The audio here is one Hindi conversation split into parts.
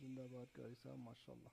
जिंदाबाद का ऐसा माशाल्लाह.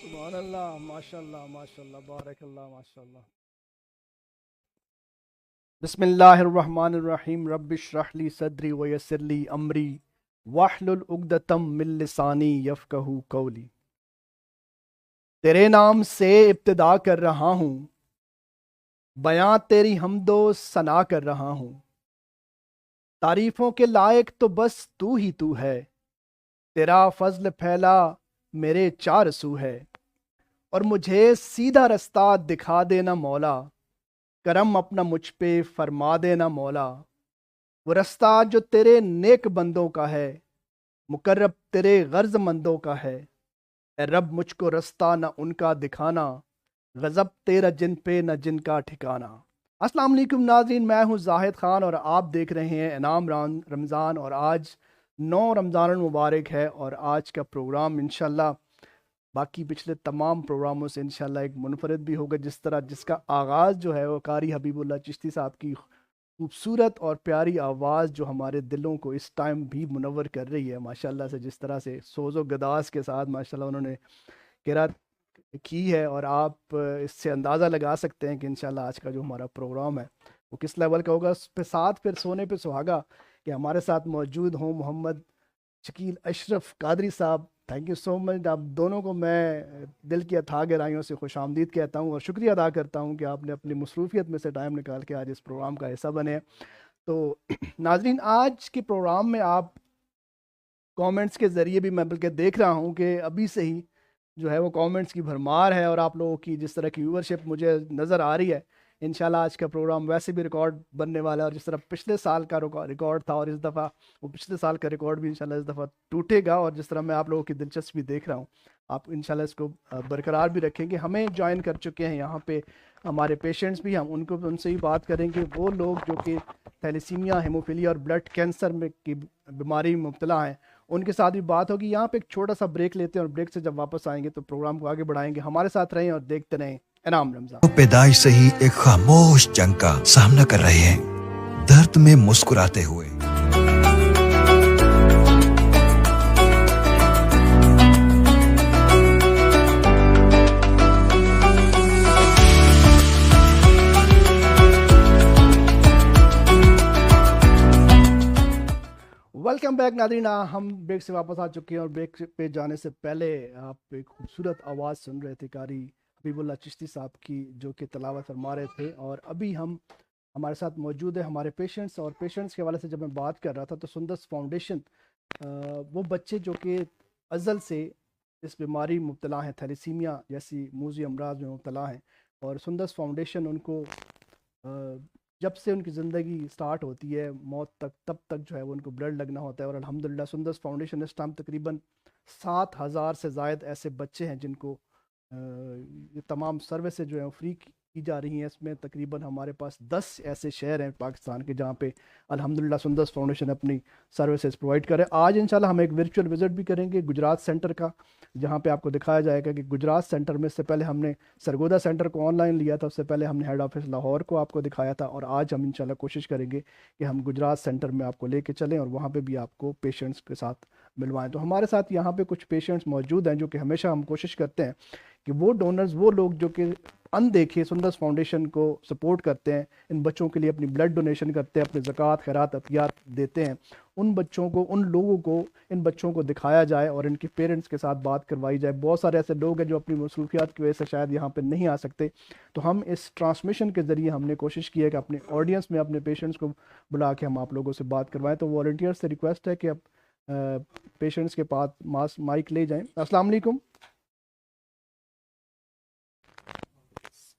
सुभान अल्लाह, माशाल्लाह माशाल्लाह, बारक अल्लाह, माशाल्लाह। बिस्मिल्लाहिर्रहमानिर्रहीम, रब्बिश्रह ली सदरी व यस्सिर ली अमरी वाहलुल उक़दतम मिन लिसानी यफ़क़हू क़ौली। तेरे नाम से इब्तिदा कर रहा हूँ, बयां तेरी हमदो सना कर रहा हूँ। तारीफ़ों के लायक तो बस तू ही तू है, तेरा फज़ल फैला मेरे चार सू है। और मुझे सीधा रास्ता दिखा देना मौला, करम अपना मुझ पे फरमा देना मौला। वो रास्ता जो तेरे नेक बंदों का है, मुकर्रब तेरे गर्ज़मंदों का है। ए रब मुझको रास्ता न उनका दिखाना, गज़ब तेरा जिन पे न जिनका ठिकाना। अस्सलाम वालेकुम नाज़रीन, मैं हूँ जाहिद ख़ान और आप देख रहे हैं इनाम रमज़ान। और आज 9 रमज़ान मुबारक है और आज का प्रोग्राम इंशाल्लाह बाकी पिछले तमाम प्रोग्रामों से इंशाल्लाह एक मुनफरद भी होगा। जिसका आगाज़ जो है वो कारी हबीबुल्लाह चिश्ती साहब की खूबसूरत और प्यारी आवाज़ जो हमारे दिलों को इस टाइम भी मुनव्वर कर रही है माशाल्लाह से। जिस तरह से सोज़ो गदास के साथ माशाल्लाह उन्होंने किरात की है, और आप इससे अंदाज़ा लगा सकते हैं कि इंशाल्लाह आज का जो हमारा प्रोग्राम है वो किस लेवल का होगा। उस पे साथ फिर सोने पे सुहागा कि हमारे साथ मौजूद हों मोहम्मद शकील अशरफ कादरी साहब। Thank you so much. आप दोनों को मैं दिल की अथाह गहराइयों से खुशामदीद कहता हूँ और शुक्रिया अदा करता हूँ कि आपने अपनी मसरूफियत में से टाइम निकाल के आज इस प्रोग्राम का हिस्सा बने। तो नाजरीन, आज के प्रोग्राम में आप कमेंट्स के ज़रिए भी मैं बल्कि देख रहा हूँ कि अभी से ही जो है वो कमेंट्स की भरमार है, और आप लोगों की जिस तरह की व्यूअरशिप मुझे नज़र आ रही है, इंशाल्लाह आज का प्रोग्राम वैसे भी रिकॉर्ड बनने वाला है। और जिस तरह पिछले साल का रिकॉर्ड था और इस दफ़ा वो पिछले साल का रिकॉर्ड भी इंशाल्लाह इस दफ़ा टूटेगा। और जिस तरह मैं आप लोगों की दिलचस्पी देख रहा हूँ, आप इंशाल्लाह इसको बरकरार भी रखेंगे। हमें ज्वाइन कर चुके हैं यहाँ पे हमारे पेशेंट्स भी, हम उनसे ही बात करेंगे। वो लोग जो कि थैलेसीमिया, हेमोफीलिया और ब्लड कैंसर में की बीमारी में मुब्तला हैं, उनके साथ भी बात होगी। यहाँ पे एक छोटा सा ब्रेक लेते हैं और ब्रेक से जब वापस आएंगे तो प्रोग्राम को आगे बढ़ाएंगे। हमारे साथ रहें और देखते रहें इनाम रमज़ान। पैदाइश से ही एक खामोश जंग का सामना कर रहे हैं, दर्द में मुस्कुराते हुए। वेलकम बैक नाज़रीन, हम ब्रेक से वापस आ चुके हैं और ब्रेक पे जाने से पहले आप एक खूबसूरत आवाज़ सुन रहे थे कारी हबीबुल्लाह चिश्ती साहब की, जो कि तलावत फरमा रहे थे। और अभी हमारे साथ मौजूद है हमारे पेशेंट्स, और पेशेंट्स के हवाले से जब मैं बात कर रहा था तो सुंदस फाउंडेशन वो बच्चे जो कि अज़ल से इस बीमारी में मुब्तला हैं, थैलेसीमिया जैसी मूज़ी अमराज में मुब्तला हैं, और सुंदस फाउंडेशन उनको जब से उनकी ज़िंदगी स्टार्ट होती है मौत तक, तब तक जो है वो उनको ब्लड लगना होता है। और अल्हम्दुलिल्लाह सुंदस फाउंडेशन इस टाइम तकरीबन 7,000 से ज़ायद ऐसे बच्चे हैं जिनको ये तमाम सर्विसेज जो हैं फ्री की जा रही हैं। इसमें तकरीबन हमारे पास 10 ऐसे शहर हैं पाकिस्तान के जहाँ पे अल्हम्दुलिल्लाह सुंदस फाउंडेशन अपनी सर्विसेज प्रोवाइड करे। आज इंशाल्लाह हम एक वर्चुअल विज़िट भी करेंगे गुजरात सेंटर का, जहाँ पे आपको दिखाया जाएगा कि गुजरात सेंटर में से पहले हमने सरगोदा सेंटर को ऑनलाइन लिया था, उससे पहले हमने हेड ऑफिस लाहौर को आपको दिखाया था, और आज हम इंशाल्लाह कोशिश करेंगे कि हम गुजरात सेंटर में आपको लेके चलें और वहाँ पे भी आपको पेशेंट्स के साथ मिलवाएं। तो हमारे साथ यहाँ पे कुछ पेशेंट्स मौजूद हैं जो कि हमेशा हम कोशिश करते हैं कि वो डोनर्स, वो लोग जो कि अनदेखे सुंदस फाउंडेशन को सपोर्ट करते हैं, इन बच्चों के लिए अपनी ब्लड डोनेशन करते हैं, अपने ज़कात खैरात अतियात देते हैं, उन बच्चों को, उन लोगों को, इन बच्चों को दिखाया जाए और इनके पेरेंट्स के साथ बात करवाई जाए। बहुत सारे ऐसे लोग हैं जो अपनी मसरूफियात की वजह से शायद यहाँ पे नहीं आ सकते, तो हम इस ट्रांसमिशन के ज़रिए हमने कोशिश की है कि अपने ऑडियंस में अपने पेशेंट्स को बुला के हम आप लोगों से बात करवाएं। तो वॉलंटियर से रिक्वेस्ट है कि आप पेशेंट्स के पास माइक ले जाएं। अस्सलाम वालेकुम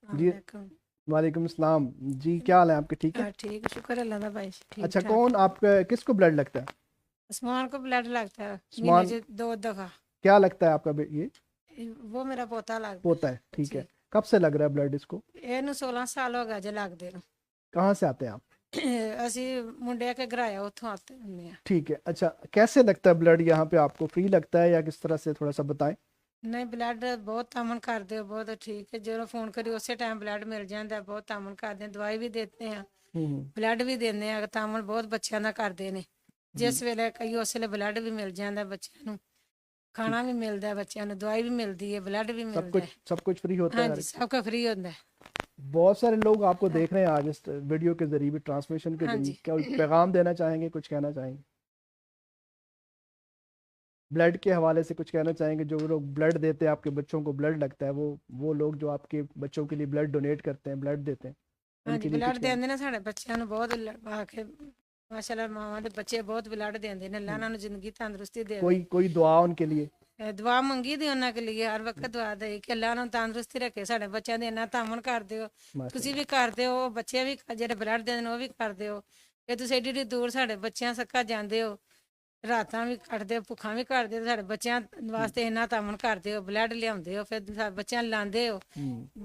जी। वालेकुम सलाम जी, क्या हाल है आपके? ठीक है, ठीक, शुक्र अल्लाह दा भाई, ठीक अच्छा। ठाक। कौन आपका, किसको ब्लड लगता है? उस्मान को ब्लड लगता है उस्मान- महीने 2 दफा। क्या लगता है आपका ये वो मेरा पोता लगता पोता है? ठीक है। जी। कब से लग रहा है ब्लड इसको? ਇਹਨੂੰ 16 ਸਾਲ ਹੋ ਗਏ ਜੇ ਲੱਗਦੇ ਨੂੰ। कहाँ से आते हैं आप? ਅਸੀਂ ਮੁੰਡੇ ਕੇ ਘਰਾਇਆ ਉੱਥੋਂ ਆਤੇ ਹੁੰਦੇ ਆ। ठीक है। अच्छा, कैसे लगता है ब्लड यहाँ पे आपको? फ्री लगता है या किस तरह से, थोड़ा सा बताएं। ਨਹੀਂ ਬਲੱਡ ਬਹੁਤ ਤਾਮਨ ਕਰਦੇ ਹੋ, ਬਹੁਤ ਠੀਕ ਹੈ। ਜਦੋਂ ਫੋਨ ਕਰੀ ਉਸੇ ਟਾਈਮ ਬਲੱਡ ਮਿਲ ਜਾਂਦਾ ਹੈ, ਬਹੁਤ ਤਾਮਨ ਕਰਦੇ ਆ। ਦਵਾਈ ਵੀ ਦਿੰਦੇ ਆ, ਬਲੱਡ ਵੀ ਦਿੰਦੇ ਆ। ਤਾਮਨ ਬਹੁਤ ਬੱਚਿਆਂ ਦਾ ਕਰਦੇ ਨੇ। ਜਿਸ ਵੇਲੇ ਕਈ ਉਸ ਵੇਲੇ ਬਲੱਡ ਵੀ ਮਿਲ ਜਾਂਦਾ ਬੱਚਿਆਂ ਨੂੰ, ਖਾਣਾ ਵੀ ਮਿਲਦਾ ਹੈ ਬੱਚਿਆਂ ਨੂੰ, ਦਵਾਈ ਵੀ मिलती है, ब्लड भी मिलता है। सब कुछ फ्री होता हाँ है? जी, सबका फ्री होता है। बहुत सारे लोग आपको देख रहे हैं आज इस वीडियो के जरिए भी, ट्रांसमिशन के हाँ जरिए। जी। क्या पैगाम देना चाहेंगे, कुछ कहना चाहेंगे? ब्लड के हवाले से कुछ कहना चाहेंगे? जो लोग ब्लड देते हैं, आपके बच्चों को ब्लड लगता है, वो लोग जो आपके बच्चों के लिए ब्लड डोनेट करते हैं, ब्लड देते हैं, हाँ उनके जी, लिए ब्लड कुछ कहना? देंदे ने साढ़े बच्चों ਨੂੰ ਬਹੁਤ ਆਖੇ ਮਾਸ਼ਾਅੱਲਾ ਮਾਵਾਂ ਦੇ ਬੱਚੇ ਬਹੁਤ ਬਲੱਡ ਦਿੰਦੇ ਨੇ। ਅੱਲਾਹ ਉਹਨਾਂ ਨੂੰ ਜ਼ਿੰਦਗੀ ਤੰਦਰੁਸਤੀ ਦੇਵੇ। कोई दुआ उनके लिए? ਦੁਆ ਮੰਗੀ ਦੀ ਉਹਨਾਂ ਕੇ ਲਈ ਹਰ ਵਕਤ ਦੁਆ ਦੇ ਕਿ ਅੱਲਾਹ ਨੂੰ ਤੰਦਰੁਸਤੀ ਰੱਖੇ। ਸਾਡੇ ਬੱਚਿਆਂ ਦੇ ਇੰਨਾ ਤਾਮਨ ਕਰਦੇ ਹੋ, ਤੁਸੀਂ ਵੀ ਕਰਦੇ ਹੋ, ਬੱਚੇ ਵੀ ਜਿਹੜੇ ਬਲੱਡ ਦਿੰਦੇ ਨੇ ਉਹ ਵੀ ਕਰਦੇ ਹੋ। ਕਿ ਤੁਸੀਂ ਏਡੀ ਏਡੀ ਦੂਰ ਸਾਡੇ ਬੱਚਿਆਂ ਸੱਕਾ ਜਾਂਦੇ ਹੋ, ਰਾਤਾਂ ਵੀ ਕੱਟਦੇ ਹੋ, ਭੁੱਖਾਂ ਵੀ ਕੱਟਦੇ ਹੋ, ਸਾਡੇ ਬੱਚਿਆਂ ਵਾਸਤੇ ਇੰਨਾ ਤਾਮਨ ਕਰਦੇ ਹੋ, ਬਲੱਡ ਲਿਆਉਂਦੇ ਹੋ, ਫਿਰ ਸਾਡੇ ਬੱਚਿਆਂ ਨੂੰ ਲਾਉਂਦੇ ਹੋ।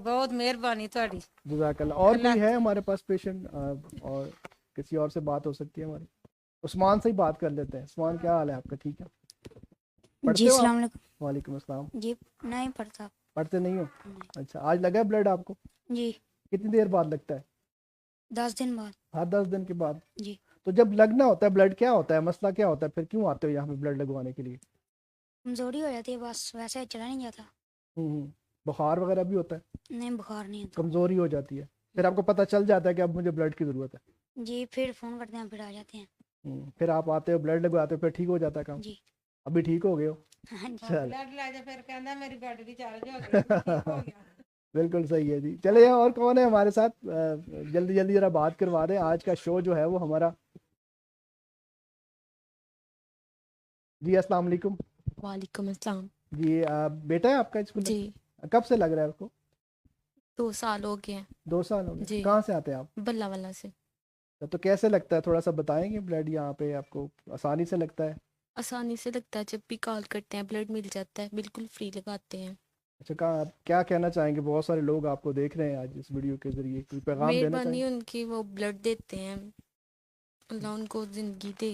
ਬਹੁਤ ਮਿਹਰਬਾਨੀ ਤੁਹਾਡੀ। जज़ाकल्लाह। और कोई है हमारे पास पेशेंट, और किसी और से बात हो सकती है हमारी? उस्मान से ही बात कर लेते हैं। उस्मान, क्या हाल है आपका? ठीक है? पढ़ते जी हो आप? अस्सलाम वालेकुम। वालेकुम अस्सलाम। जी नहीं पढ़ता। पढ़ते नहीं हो? अच्छा, आज लगा है ब्लड आपको? जी कितनी देर बाद लगता है? 10 दिन बाद। हाँ, 10 दिन के बाद। जी तो जब लगना होता है ब्लड, क्या होता है, मसला क्या होता है, फिर क्यों आते हो यहाँ पे ब्लड लगवाने के लिए? कमजोरी हो जाती है, बस वैसे चला नहीं जाता। बुखार वगैरह भी होता है? नहीं बुखार नहीं होता। कमजोरी हो जाती है, फिर आपको पता चल जाता है कि अब मुझे ब्लड की ज़रूरत है। जी फिर फ़ोन करते हैं, फिर आ जाते हैं। फिर आप आते हो, ब्लड लगवाते हो, फिर ठीक हो जाता है काम? जी अभी ठीक हो गए हो? हाँ जी। चल, ਬਲੱਡ ਲੈ ਜਾ ਫਿਰ ਕਹਿੰਦਾ ਮੇਰੀ ਬੈਟਰੀ ਚਾਰਜ ਹੋ ਗਈ, ਠੀਕ ਹੋ ਗਿਆ। बिल्कुल सही है जी। चलिए, और कौन है हमारे साथ? जल्दी जल्दी जरा बात करवा दें। आज का शो जो है वो हमारा। जी, अस्सलाम वालेकुम। वालेकुम अस्सलाम। जी, बेटा है आपका स्कूल जी में? कब से लग रहा है आपको? 2 साल हो गए हैं। 2 साल हो गए। जी। कहाँ से आते हैं आप? बल्ला वाला से। तो कैसे लगता है, थोड़ा सा बताएंगे? ब्लड यहाँ पे आपको आसानी से लगता है? आसानी से लगता है, जब भी कॉल करते हैं ब्लड मिल जाता है, बिल्कुल फ्री लगाते हैं। अच्छा, कहाँ आप क्या कहना चाहेंगे? बहुत सारे लोग आपको देख रहे हैं आज इस वीडियो के जरिए, कोई पैगाम देना मेहरबानी चाहेंगे? उनकी, वो ब्लड देते हैं, अल्लाह उनको जिंदगी दे।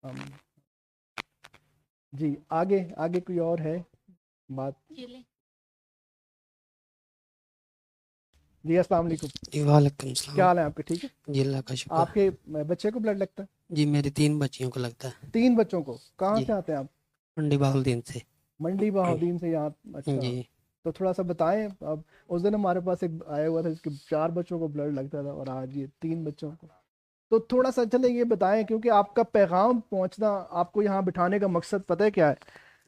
हम- जी, आगे आगे कोई और है बात? जी, अस्सलाम वालेकुम। जी वालेकुम सलाम। क्या हाल है आपके? ठीक है? जी अल्लाह का शुक्र। आपके बच्चे को ब्लड लगता है? जी मेरी 3 बच्चियों को लगता है। 3 बच्चों को? कहाँ जी। से आते हैं आप? मंडी बाहुद्दीन से। मंडी बहाउद्दीन से यहाँ? अच्छा, जी तो थोड़ा सा बताएं। अब उस दिन हमारे पास एक आया हुआ था जिसके 4 बच्चों को ब्लड लगता था, और आज ये 3 बच्चों को। तो थोड़ा सा चले ये बताएं, क्योंकि आपका पैगाम पहुंचना, आपको यहाँ बिठाने का मकसद पता है क्या है?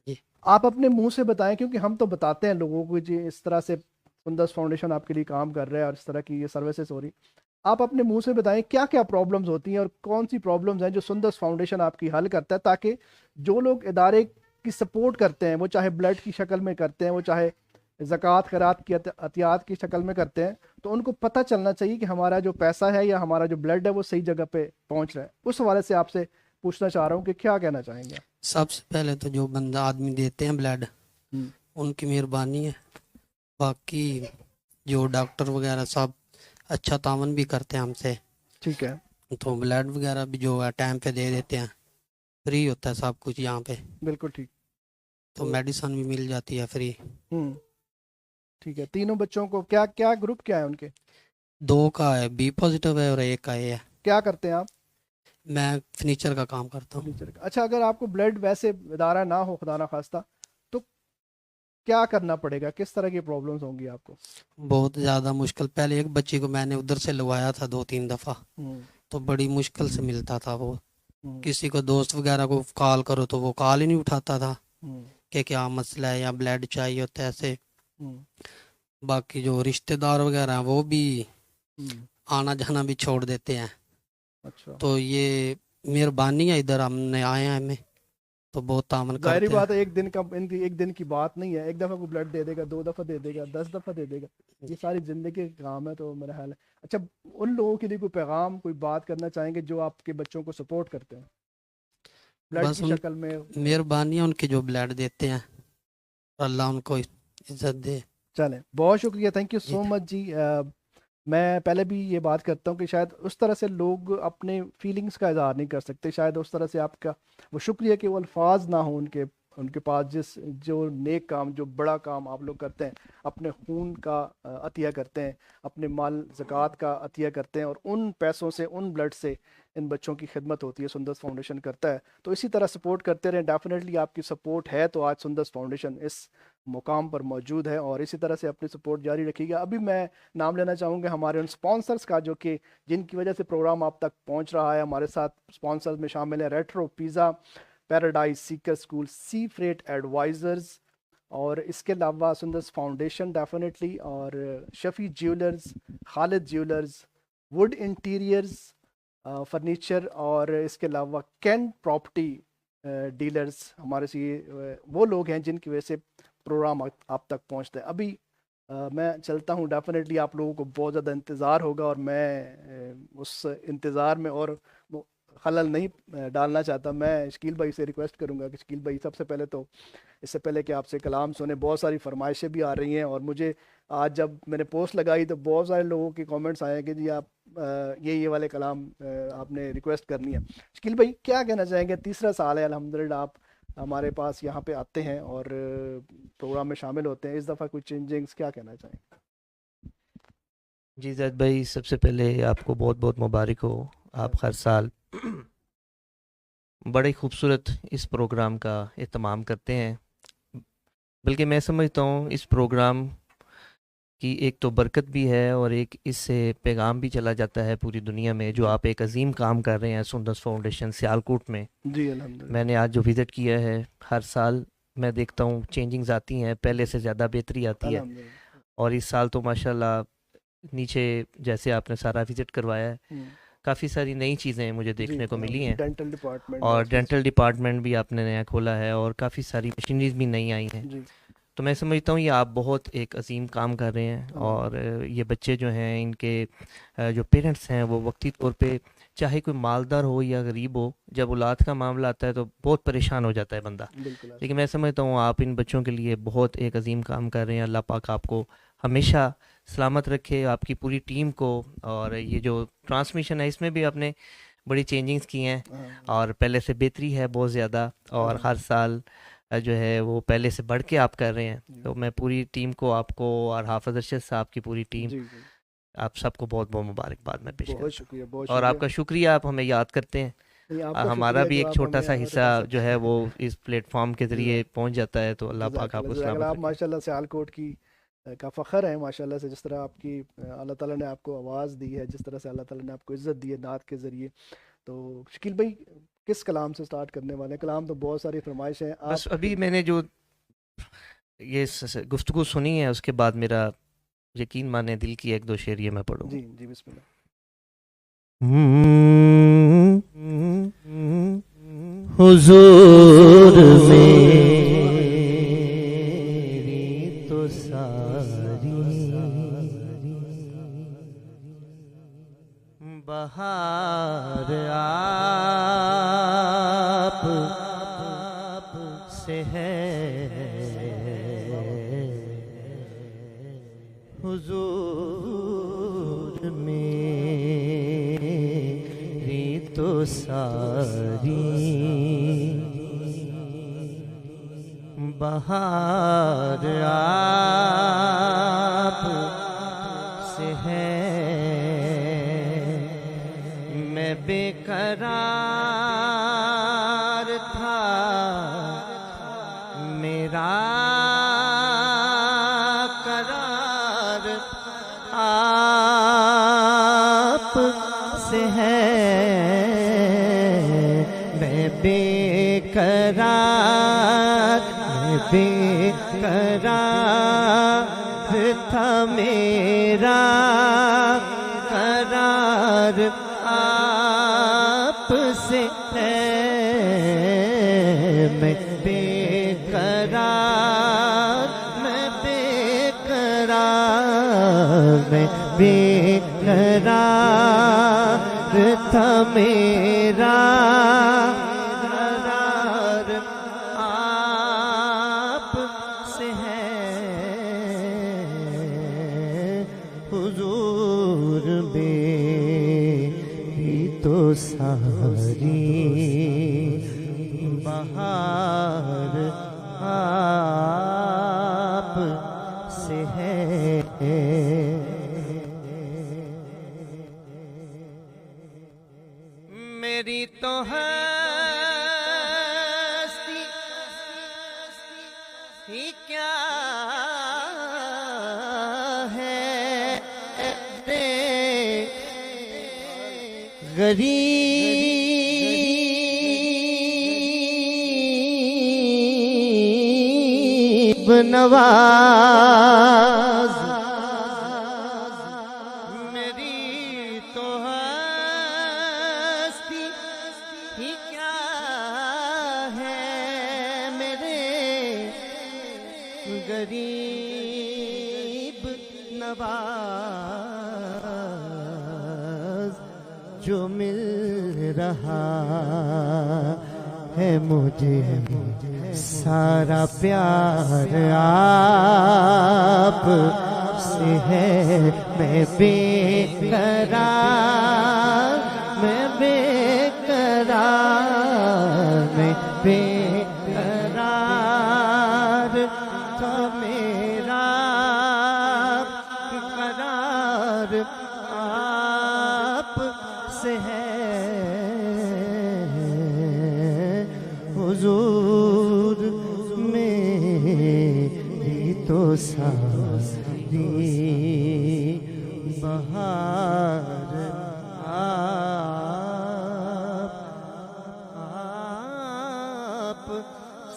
जी। आप अपने मुंह से बताएं, क्योंकि हम तो बताते हैं लोगों को जी इस तरह से सुंदर फाउंडेशन आपके लिए काम कर रहा है और इस तरह की ये सर्विसेज हो रही। आप अपने मुंह से बताएं क्या क्या प्रॉब्लम्स होती हैं और कौन सी प्रॉब्लम्स हैं जो सुंदर फाउंडेशन आपकी हल करता है, ताकि जो लोग इदारे की सपोर्ट करते हैं, वो चाहे ब्लड की शक्ल में करते हैं, वो चाहे ज़कात खैरात की अतियात की शक्ल में करते हैं, तो उनको पता चलना चाहिए कि हमारा जो पैसा है या हमारा जो ब्लड है वो सही जगह पे पहुंच रहा है। उस हवाले से आपसे पूछना चाह रहा हूँ कि क्या कहना चाहेंगे? सबसे पहले तो जो बंदा आदमी देते हैं ब्लड, उनकी मेहरबानी है। बाकी जो डॉक्टर वगैरह सब अच्छा तावन भी करते हैं हमसे, ठीक है? तो ब्लड वगैरह भी जो है टाइम पे दे देते हैं। फ्री होता है सब कुछ यहाँ पे, बिल्कुल ठीक। तो मेडिसिन भी मिल जाती है फ्री। ठीक है। तीनों बच्चों को क्या क्या ग्रुप क्या है उनके? 2 का है बी पॉजिटिव है और 1 का ए है। क्या करते हैं आप? मैं फर्नीचर का काम करता हूँ। फर्नीचर का। अच्छा, अगर आपको ब्लड वैसे इदारा ना हो, खुदा ना खास्ता, तो क्या करना पड़ेगा? किस तरह की प्रॉब्लम्स होंगी आपको? बहुत ज़्यादा मुश्किल। पहले एक बच्ची को मैंने उधर से लगवाया था 2-3 दफ़ा, तो बड़ी मुश्किल से मिलता था वो। किसी को दोस्त वगैरह को कॉल करो तो वो कॉल ही नहीं उठाता था कि क्या मसला है या ब्लड चाहिए होता है ऐसे। बाकी जो रिश्तेदार वगैरह हैं वो भी आना जाना भी छोड़ देते हैं। अच्छा, तो ये मेहरबानी है, इधर हमने आए हैं हमें तो बहुत तामन जाहिर करते बात हैं। है, एक दिन की बात नहीं है। एक दफ़ा को ब्लड दे देगा, 2 दफ़ा दे देगा, 10 दफ़ा दे देगा, ये सारी ज़िंदगी का काम है। तो मेरा ख्याल है, अच्छा, उन लोगों के लिए कोई पैगाम, कोई बात करना चाहेंगे जो आपके बच्चों को सपोर्ट करते हैं? ब्लड बस की उन- शक्ल में। मेहरबानी है उनके जो ब्लड देते हैं, अल्लाह उनको इज्जत दे। चलें, बहुत शुक्रिया, थैंक यू जी। सो मच जी। मैं पहले भी ये बात करता हूँ कि शायद उस तरह से लोग अपने फीलिंग्स का इजहार नहीं कर सकते, शायद उस तरह से आपका वो शुक्रिया कि वो अल्फाज ना हो उनके उनके पास, जिस जो नेक काम, जो बड़ा काम आप लोग करते हैं, अपने खून का अतिया करते हैं, अपने माल ज़कात का अतिया करते हैं, और उन पैसों से, उन ब्लड से इन बच्चों की खिदमत होती है, सुंदस फाउंडेशन करता है। तो इसी तरह सपोर्ट करते रहें, डेफिनेटली आपकी सपोर्ट है तो आज सुंदस फाउंडेशन इस मुकाम पर मौजूद है, और इसी तरह से अपनी सपोर्ट जारी रखिएगा। अभी मैं नाम लेना चाहूँगा हमारे उन स्पॉन्सर्स का जो कि जिनकी वजह से प्रोग्राम आप तक पहुँच रहा है। हमारे साथ स्पॉन्सर्स में शामिल है retro pizza, paradise Sikar school, सी फ्रेट एडवाइज़र्स, और इसके अलावा सुंदस फाउंडेशन डेफिनेटली, और Shafi jewellers, Khalid jewellers, would interiors furniture, और इसके अलावा कैन प्रॉपर्टी डीलर्स। हमारे से ये वो लोग हैं जिनकी वजह से प्रोग्राम आप तक पहुंचता है। अभी मैं चलता हूं, डेफिनेटली आप लोगों को बहुत ज़्यादा इंतज़ार होगा, और मैं उस इंतज़ार में और खलल नहीं डालना चाहता। मैं शकील भाई से रिक्वेस्ट करूंगा कि शकील भाई सबसे पहले तो, इससे पहले कि आपसे कलाम सुने, बहुत सारी फरमाइशें भी आ रही हैं, और मुझे आज जब मैंने पोस्ट लगाई तो बहुत सारे लोगों के कमेंट्स आए कि जी आप ये वाले कलाम आपने रिक्वेस्ट करनी है। शकील भाई क्या कहना चाहेंगे? तीसरा साल है अल्हम्दुलिल्लाह आप हमारे पास यहाँ पे आते हैं और प्रोग्राम में शामिल होते हैं, इस दफ़ा कुछ चेंजिंग्स क्या कहना चाहेंगे? जी जैद भाई, सबसे पहले आपको बहुत बहुत मुबारक हो। आप हर साल बड़े खूबसूरत इस प्रोग्राम का एहतमाम करते हैं, बल्कि मैं समझता हूँ इस प्रोग्राम की एक तो बरकत भी है और एक इससे पैगाम भी चला जाता है पूरी दुनिया में, जो आप एक अजीम काम कर रहे हैं सुंदस फाउंडेशन सियालकोट में। जी अल्हम्दुलिल्लाह। मैंने आज जो विज़िट किया है, हर साल मैं देखता हूँ चेंजिंग्स आती हैं, पहले से ज़्यादा बेहतरी आती है, अल्हम्दुलिल्लाह। और इस साल तो माशाल्लाह नीचे जैसे आपने सारा विज़िट करवाया है, काफ़ी सारी नई चीज़ें मुझे देखने को मिली हैं, डेंटल डिपार्टमेंट, और डेंटल डिपार्टमेंट भी आपने नया खोला है, और काफ़ी सारी मशीनरीज भी नई आई हैं। जी तो मैं समझता हूँ ये आप बहुत एक अजीम काम कर रहे हैं, और ये बच्चे जो हैं, इनके जो पेरेंट्स हैं, वो वक्ती तौर पे चाहे कोई मालदार हो या गरीब हो, जब औलाद का मामला आता है तो बहुत परेशान हो जाता है बंदा। बिल्कुल। लेकिन मैं समझता हूँ आप इन बच्चों के लिए बहुत एक अजीम काम कर रहे हैं। अल्लाह पाक आपको हमेशा सलामत रखे, आपकी पूरी टीम को। और ये जो ट्रांसमिशन है इसमें भी आपने बड़ी चेंजिंग्स की हैं, और पहले से बेहतरी है बहुत ज़्यादा, और हर साल जो है वो पहले से बढ़ के आप कर रहे हैं। तो मैं पूरी टीम को, आपको और हाफिज़ अरशद साहब की पूरी टीम, जी आप सबको बहुत बहुत मुबारकबाद मैं पेश करता बहुत हूं। शुक्रिया, बहुत और आपका शुक्रिया, आप हमें याद करते हैं। नहीं, आपका हमारा शुक्रिया भी जो एक आप छोटा हमें सा हर हिस्सा तरह से जो है वो इस प्लेटफॉर्म के ज़रिए पहुंच जाता है, तो अल्लाह पाक आपको जज़ाकल्लाह। सलामत आप रखे। माशाल्लाह सियालकोट की का फ़ख्र है माशाल्लाह से, जिस तरह आपकी अल्लाह ताला ने आपको आवाज़ दी है, जिस तरह से अल्लाह ताला ने आपको इज़्ज़त दी है नात के ज़रिए। तो शकील भाई किस कलाम से स्टार्ट करने वाले हैं? कलाम तो बहुत सारी फरमाइश हैं। बस अभी मैंने जो ये गुफ्तगू सुनी है, उसके बाद मेरा यकीन माने दिल की एक दो शेर ये मैं पढ़ूँ। जी जी बिस्मिल्लाह। हुजूर मेरी तो सारी बहार आप से है, हुजूर मेरी तो सारी बहार आप से है, मैं बेकरार था, मेरा करार आप से है, मैं बेकरार था, मेरा करार आप से है, मैं बेकरार था, मेरा करार प्यार आप से है। मेरी तो हस्ती ही क्या है रे गरीब नवाज। मेरी तो हस्ती ही क्या है मेरे गरीब नवाज जो मिल रहा है मुझे सारा प्यार आप से है। मैं बेकरार, मैं बेकरार, मैं बेकरार था मेरा करार आप से है। हुजूर मेरी तो सारी बहार आप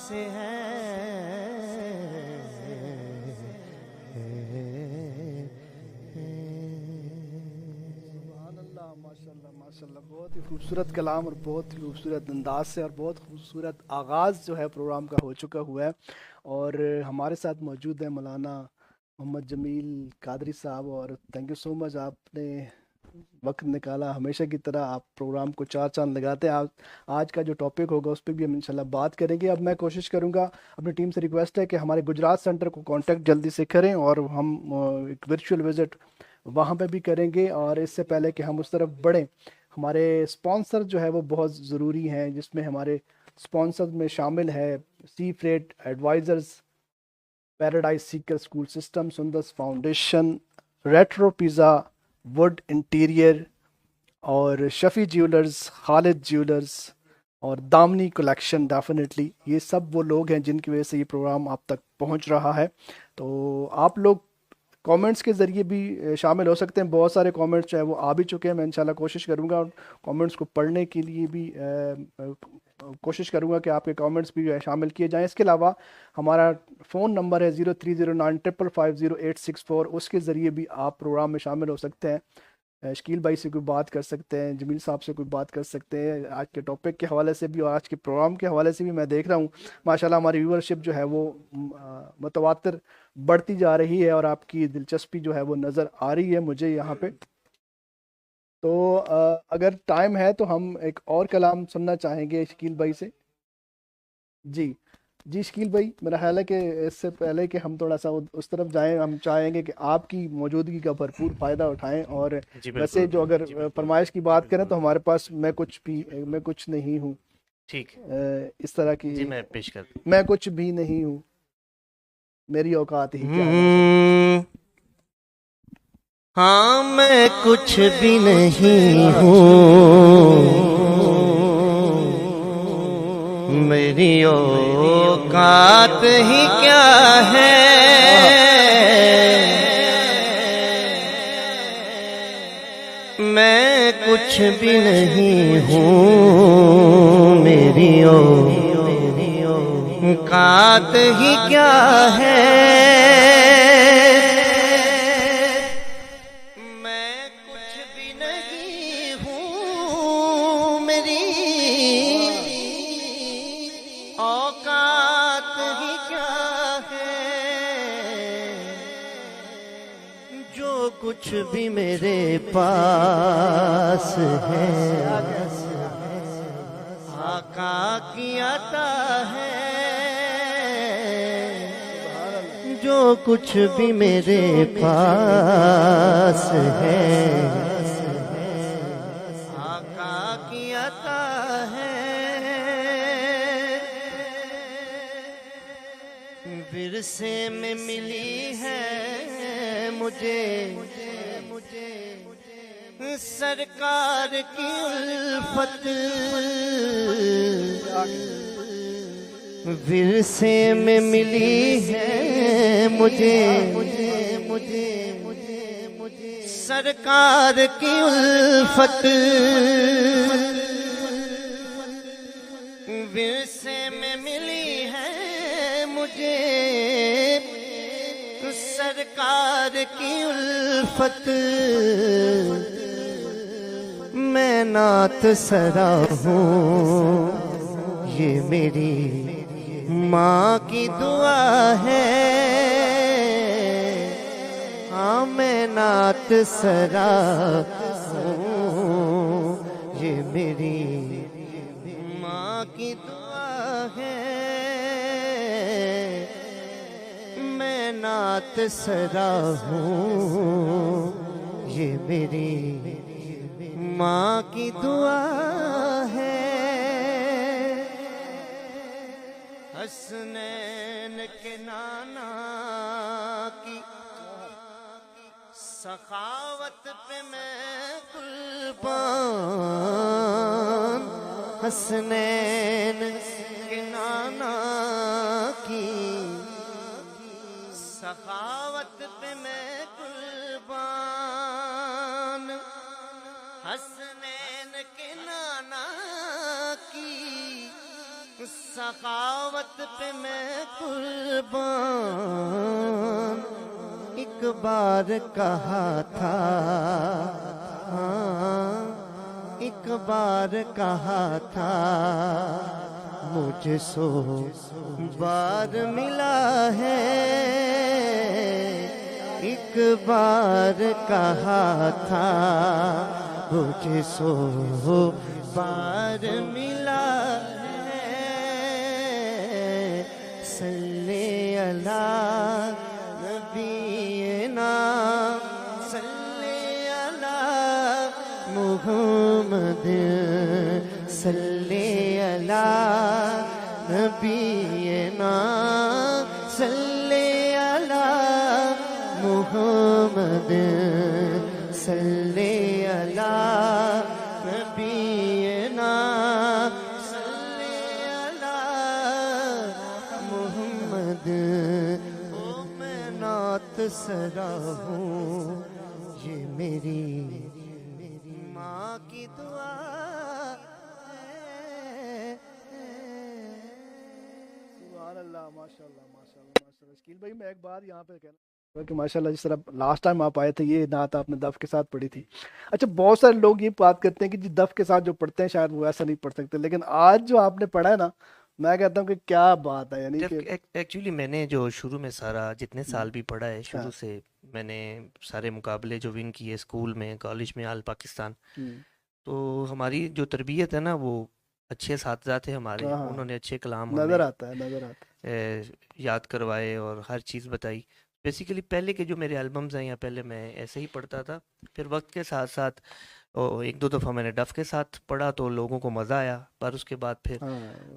से है। माशाल्लाह बहुत ही खूबसूरत कलाम और बहुत ही खूबसूरत अंदाज से और बहुत खूबसूरत आगाज़ जो है प्रोग्राम का हो चुका हुआ है। और हमारे साथ मौजूद है मौलाना मोहम्मद जमील कादरी साहब, और थैंक यू सो मच, आपने वक्त निकाला। हमेशा की तरह आप प्रोग्राम को चार चांद लगाते हैं। आज का जो टॉपिक होगा उस पर भी हम इंशाल्लाह बात करेंगे। अब मैं कोशिश करूंगा, अपनी टीम से रिक्वेस्ट है कि हमारे गुजरात सेंटर को कांटेक्ट जल्दी से करें और हम एक वर्चुअल विज़िट वहाँ पे भी करेंगे। और इससे पहले कि हम उस तरफ बढ़ें, हमारे स्पॉन्सर जो है वो बहुत ज़रूरी हैं, जिसमें हमारे स्पॉन्सर में शामिल है सी freight advisers, paradise Sikar school system, Sundas foundation, retro pizza, would interior और शफ़ी ज्वेलर्स, खालिद ज्वेलर्स और दामनी कलेक्शन। डेफिनेटली ये सब वो लोग हैं जिनकी वजह से ये प्रोग्राम आप तक पहुंच रहा है। तो आप लोग कमेंट्स के ज़रिए भी शामिल हो सकते हैं। बहुत सारे कमेंट्स जो है वो आ भी चुके हैं। मैं इंशाल्लाह कोशिश करूंगा कमेंट्स को पढ़ने के लिए भी कोशिश करूंगा कि आपके कमेंट्स भी जो है शामिल किए जाएं। इसके अलावा हमारा फ़ोन नंबर है 0309550864, उसके ज़रिए भी आप प्रोग्राम में शामिल हो सकते हैं। शकील भाई से कोई बात कर सकते हैं, जमील साहब से कोई बात कर सकते हैं, आज के टॉपिक के हवाले से भी और आज के प्रोग्राम के हवाले से भी। मैं देख रहा हूँ माशाल्लाह हमारी व्यूअरशिप जो है वो मुतवातिर बढ़ती जा रही है और आपकी दिलचस्पी जो है वो नज़र आ रही है मुझे यहाँ पे। तो अगर टाइम है तो हम एक और कलाम सुनना चाहेंगे शकील भाई से। जी जी शकील भाई, मेरा ख्याल है कि इससे पहले कि हम थोड़ा सा उस तरफ जाएं, हम चाहेंगे कि आपकी मौजूदगी का भरपूर फ़ायदा उठाएं। और वैसे जो अगर फरमाइश की बात करें तो हमारे पास मैं कुछ नहीं हूँ, ठीक इस तरह की जी मैं पेश कर, मैं कुछ भी नहीं हूँ, मेरी औकात ही क्या है। हाँ मैं कुछ भी नहीं हूँ, मेरी औकात ही क्या है। मैं कुछ भी नहीं हूँ, मेरी औकात ही क्या है। कुछ भी मेरे पास है आका की अता है। जो कुछ भी मेरे पास है आका की अता है। विरसे में मिली है मुझे सरकार की उल्फत, विरसे में मिली है मुझे सरकार की उल्फत, विरसे में मिली है मुझे सरकार की उल्फत। मैं नात सरा हूँ ये मेरी माँ की दुआ है, हाँ मैं नात सरा हूँ ये मेरी माँ की दुआ है। मैं नात सरा हूँ ये मेरी माँ की दुआ है। हसनैन के नाना की सखावत पे मैं कुर्बान, हसनैन के नाना की सखावत पे मैं कुर्बान, हसनैन के नाना की सखावत पे मैं कुर्बान। एक बार कहा था, हाँ एक बार कहा था, मुझे 100 बार मिला है। एक बार कहा था मुझे 100 बार मिला है। सल्ले अला नबीना सल्ले अला मुहम्मद, सल्ले अला नबीना सल्ले अला मुहम्मद, सल्ले अला नबीना सल्ले अला मुहम्मद। ओ मैं नात सरा हूँ ये मेरी माँ की दुआ है। सुभान अल्लाह, माशाल्लाह माशाल्लाह माशाल्लाह। शकील भाई मैं एक बात यहाँ पे कहना कि माशाल्लाह जिस तरह लास्ट टाइम आप आए थे ये नात आपने दफ के साथ पढ़ी थी। अच्छा बहुत सारे लोग ये बात करते हैं कि जी दफ के साथ जो पढ़ते हैं शायद वो ऐसा नहीं पढ़ सकते, लेकिन आज जो आपने पढ़ा है ना मैं कहता हूँ कि क्या बात है। यानी कि एक्चुअली मैंने जो शुरू में सारा जितने साल भी पढ़ा है शुरू से मैंने सारे मुकाबले जो विन किए स्कूल में कॉलेज में ऑल पाकिस्तान, तो हमारी जो तरबियत है ना वो अच्छे इस्तिज़ा थे हमारे, उन्होंने अच्छे कलाम नजर आता है याद करवाए और हर चीज़ बताई। बेसिकली पहले के जो मेरे एल्बम्स हैं या पहले मैं ऐसे ही पढ़ता था, फिर वक्त के साथ साथ एक दो दफ़ा मैंने डफ के साथ पढ़ा तो लोगों को मज़ा आया, पर उसके बाद फिर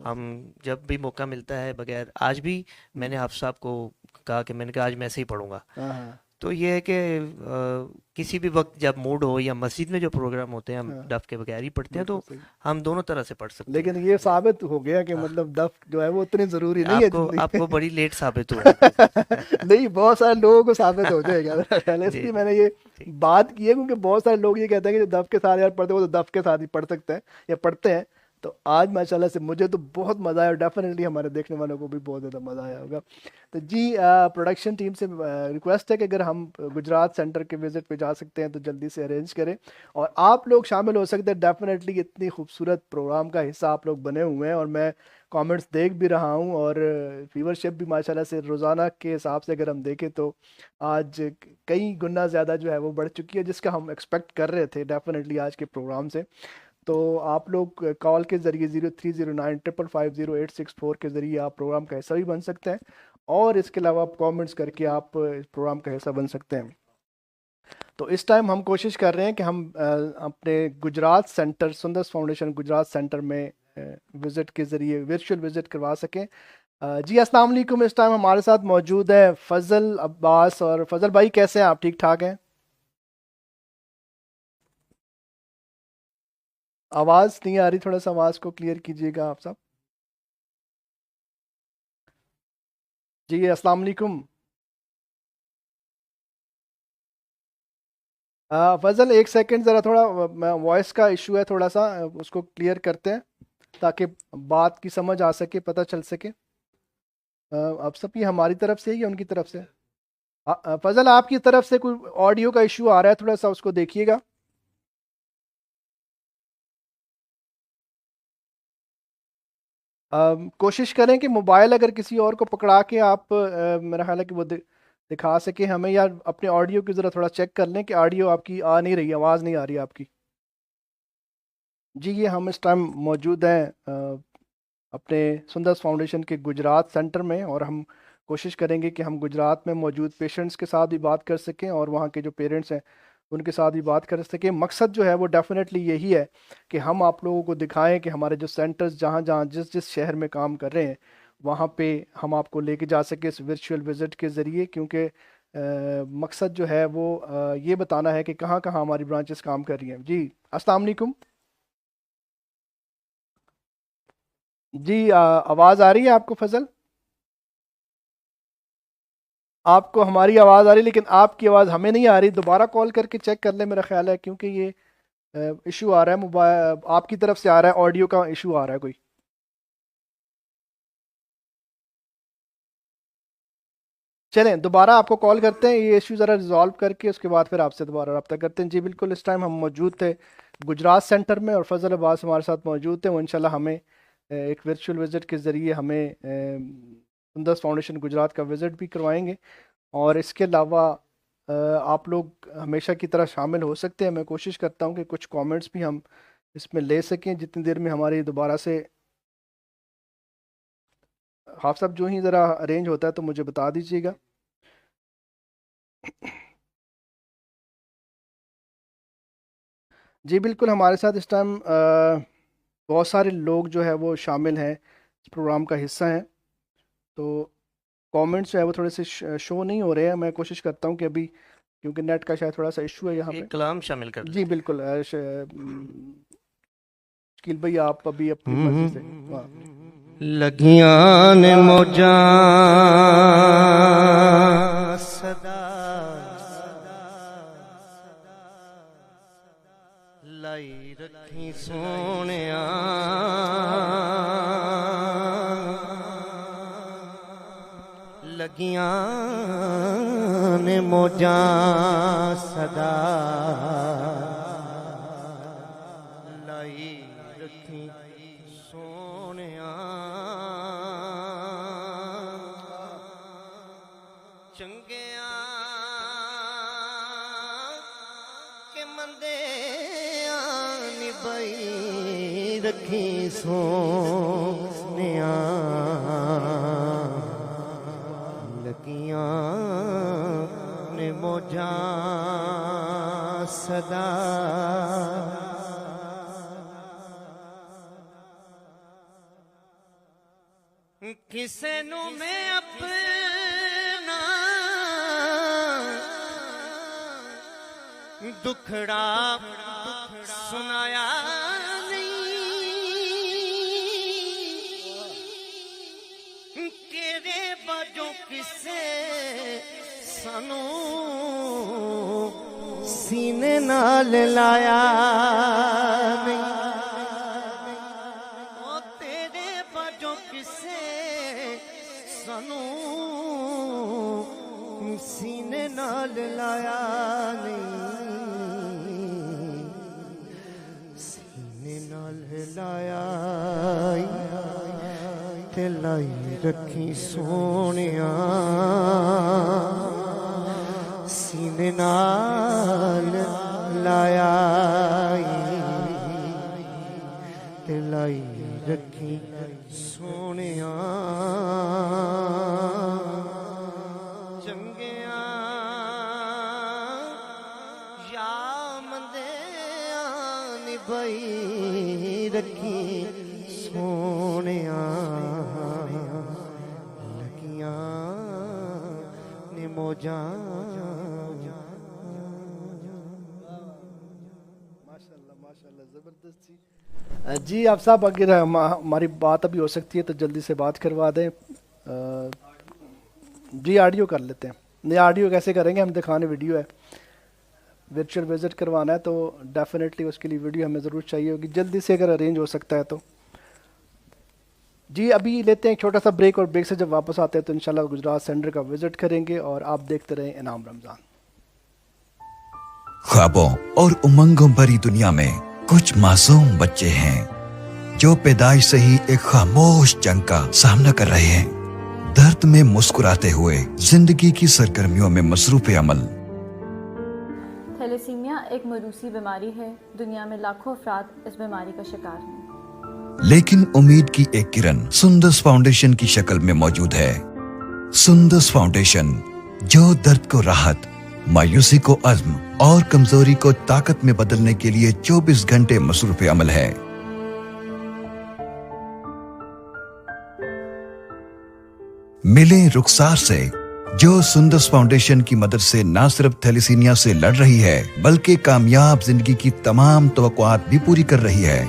हम जब भी मौका मिलता है बगैर, आज भी मैंने हाफ़िज़ साहब को कहा कि मैंने कहा आज मैं ऐसे ही पढ़ूंगा। तो ये है कि किसी भी वक्त जब मूड हो या मस्जिद में जो प्रोग्राम होते हैं हम डफ के बगैर ही पढ़ते हैं, तो हम दोनों तरह से पढ़ सकते हैं। लेकिन ये साबित हो गया कि मतलब डफ जो है वो उतनी जरूरी नहीं है। आपको बड़ी लेट साबित हुआ नहीं बहुत सारे लोगों को साबित हो जाएगा पहले, इसलिए मैंने ये बात की है क्योंकि बहुत सारे लोग ये कहते हैं कि जो दफ के साथ यार पढ़ते हो तो दफ के साथ ही पढ़ सकते हैं या पढ़ते हैं। तो आज माशाल्लाह से मुझे तो बहुत मज़ा आया और डेफिनेटली हमारे देखने वालों को भी बहुत ज़्यादा मज़ा आया होगा। तो जी प्रोडक्शन टीम से रिक्वेस्ट है कि अगर हम गुजरात सेंटर के विज़िट पे जा सकते हैं तो जल्दी से अरेंज करें और आप लोग शामिल हो सकते हैं। डेफिनेटली इतनी खूबसूरत प्रोग्राम का हिस्सा आप लोग बने हुए हैं और मैं कमेंट्स देख भी रहा हूं और व्यूवरशिप भी माशाल्लाह से रोज़ाना के हिसाब से अगर हम देखें तो आज कई गुना ज़्यादा जो है वो बढ़ चुकी है, जिसका हम एक्सपेक्ट कर रहे थे डेफिनेटली आज के प्रोग्राम से। तो आप लोग कॉल के ज़रिए 0309550864 के ज़रिए आप प्रोग्राम का हिस्सा भी बन सकते हैं और इसके अलावा आप कमेंट्स करके आप इस प्रोग्राम का हिस्सा बन सकते हैं। तो इस टाइम हम कोशिश कर रहे हैं कि हम अपने Gujarat centre Sundar's foundation Gujarat centre में विज़िट के ज़रिए वर्चुअल विज़िट करवा सकें जी अस्सलाम वालेकुम। इस टाइम हमारे साथ मौजूद है फजल अब्बास। और फजल भाई कैसे हैं आप? ठीक ठाक हैं? आवाज़ नहीं आ रही, थोड़ा सा आवाज़ को क्लियर कीजिएगा आप सब। जी अस्सलाम वालेकुम। फजल एक सेकंड ज़रा, थोड़ा वॉइस का इशू है, थोड़ा सा उसको क्लियर करते हैं ताकि बात की समझ आ सके, पता चल सके। आप सब ये हमारी तरफ से है या उनकी तरफ से? फजल आपकी तरफ से कोई ऑडियो का इशू आ रहा है, थोड़ा सा उसको देखिएगा। कोशिश करें कि मोबाइल अगर किसी और को पकड़ा के आप मेरा ख्याल है कि वो दिखा सके हमें, या अपने ऑडियो की ज़रा थोड़ा चेक कर लें कि ऑडियो आपकी आ नहीं रही, आवाज़ नहीं आ रही आपकी। जी ये हम इस टाइम मौजूद हैं अपने सुंदर्स फाउंडेशन के गुजरात सेंटर में, और हम कोशिश करेंगे कि हम गुजरात में मौजूद पेशेंट्स के साथ भी बात कर सकें और वहाँ के जो पेरेंट्स हैं उनके साथ भी बात कर सकें। मकसद जो है वो डेफिनेटली यही है कि हम आप लोगों को दिखाएं कि हमारे जो सेंटर्स जहाँ जहाँ जिस जिस शहर में काम कर रहे हैं वहाँ पे हम आपको लेके जा सके इस वर्चुअल विज़िट के ज़रिए, क्योंकि मकसद जो है वो ये बताना है कि कहाँ कहाँ हमारी ब्रांचेस काम कर रही हैं। जी अस्सलाम वालेकुम। जी आवाज़ आ रही है आपको फजल? आपको हमारी आवाज़ आ रही, लेकिन आपकी आवाज़ हमें नहीं आ रही। दोबारा कॉल करके चेक कर ले, मेरा ख्याल है, क्योंकि ये इशू आ रहा है, मोबाइल आपकी तरफ से आ रहा है, ऑडियो का इशू आ रहा है कोई। चलें दोबारा आपको कॉल करते हैं, ये इशू ज़रा रिजॉल्व करके उसके बाद फिर आपसे दोबारा रब्ता करते हैं। जी बिल्कुल, इस टाइम हम मौजूद थे गुजरात सेंटर में और फजल अब्बास हमारे साथ मौजूद थे। वो इंशाल्लाह हमें एक वर्चुअल विज़िट के ज़रिए हमें सुंदर्स फाउंडेशन गुजरात का विज़िट भी करवाएंगे। और इसके अलावा आप लोग हमेशा की तरह शामिल हो सकते हैं। मैं कोशिश करता हूँ कि कुछ कमेंट्स भी हम इसमें ले सकें जितनी देर में हमारी दोबारा से हाफ साहब जो ही ज़रा अरेंज होता है तो मुझे बता दीजिएगा। जी बिल्कुल, हमारे साथ इस टाइम बहुत सारे लोग जो है वो शामिल हैं, इस प्रोग्राम का हिस्सा हैं। तो कमेंट्स जो है वो थोड़े से शो नहीं हो रहे हैं। मैं कोशिश करता हूँ कि अभी, क्योंकि नेट का शायद थोड़ा सा इशू है यहाँ पे। एक कलाम शामिल कर जी बिल्कुल, शकील भाई आप अभी अपनी मर्जी से। लगियां ने मौजा सदा लाई रखी सोनिया, लगियां ने मौजा सदा लाई रखी सोनिया, चंगिया के मंदे निभाई रखी सोनिया, लगियां ने मौजा सदा किसे नू मैं अपना दुखड़ा सुनाया नहीं, केरे बाजों किसे सानू सीने नाल लाया नहीं, सीने नाल लाया नहीं, सीने नाल लाया ते लाई रखी सोनिया, सीने नाल लाया ते लाई रखी सोनिया, रखी सोनिया, मोजा माशाल्लाह ज़बरदस्त जी। आप साहब अगर हमारी बात अभी हो सकती है तो जल्दी से बात करवा दें। जी ऑडियो कर लेते हैं। नहीं ऑडियो कैसे करेंगे, हम दिखाने वीडियो है, वर्चुअल विजिट करवाना है तो डेफिनेटली उसके लिए वीडियो हमें ज़रूर चाहिए होगी, जल्दी से अगर अरेंज हो सकता है तो। जी अभी लेते हैं एक छोटा सा ब्रेक और ब्रेक से जब वापस आते हैं तो इंशाल्लाह गुजरात सेंटर का विजिट करेंगे और आप देखते रहें इनाम रमज़ान। ख्वाबों और उमंगों भरी दुनिया में कुछ मासूम बच्चे हैं जो पैदाइश से ही एक खामोश जंग का सामना कर रहे हैं, दर्द में मुस्कुराते हुए जिंदगी की सरगर्मियों में मसरूफ अमल। थैलेसीमिया एक मरूसी बीमारी है, दुनिया में लाखों अफराद इस बीमारी का शिकार हैं। लेकिन उम्मीद की एक किरण सुंदस फाउंडेशन की शक्ल में मौजूद है। सुंदस फाउंडेशन जो दर्द को राहत, मायूसी को अज़्म और कमजोरी को ताकत में बदलने के लिए 24 घंटे मसरूफ अमल है। मिले रुखसार से जो सुंदस फाउंडेशन की मदद से न सिर्फ थैलेसीमिया से लड़ रही है बल्कि कामयाब जिंदगी की तमाम तवक्कुआत भी पूरी कर रही है।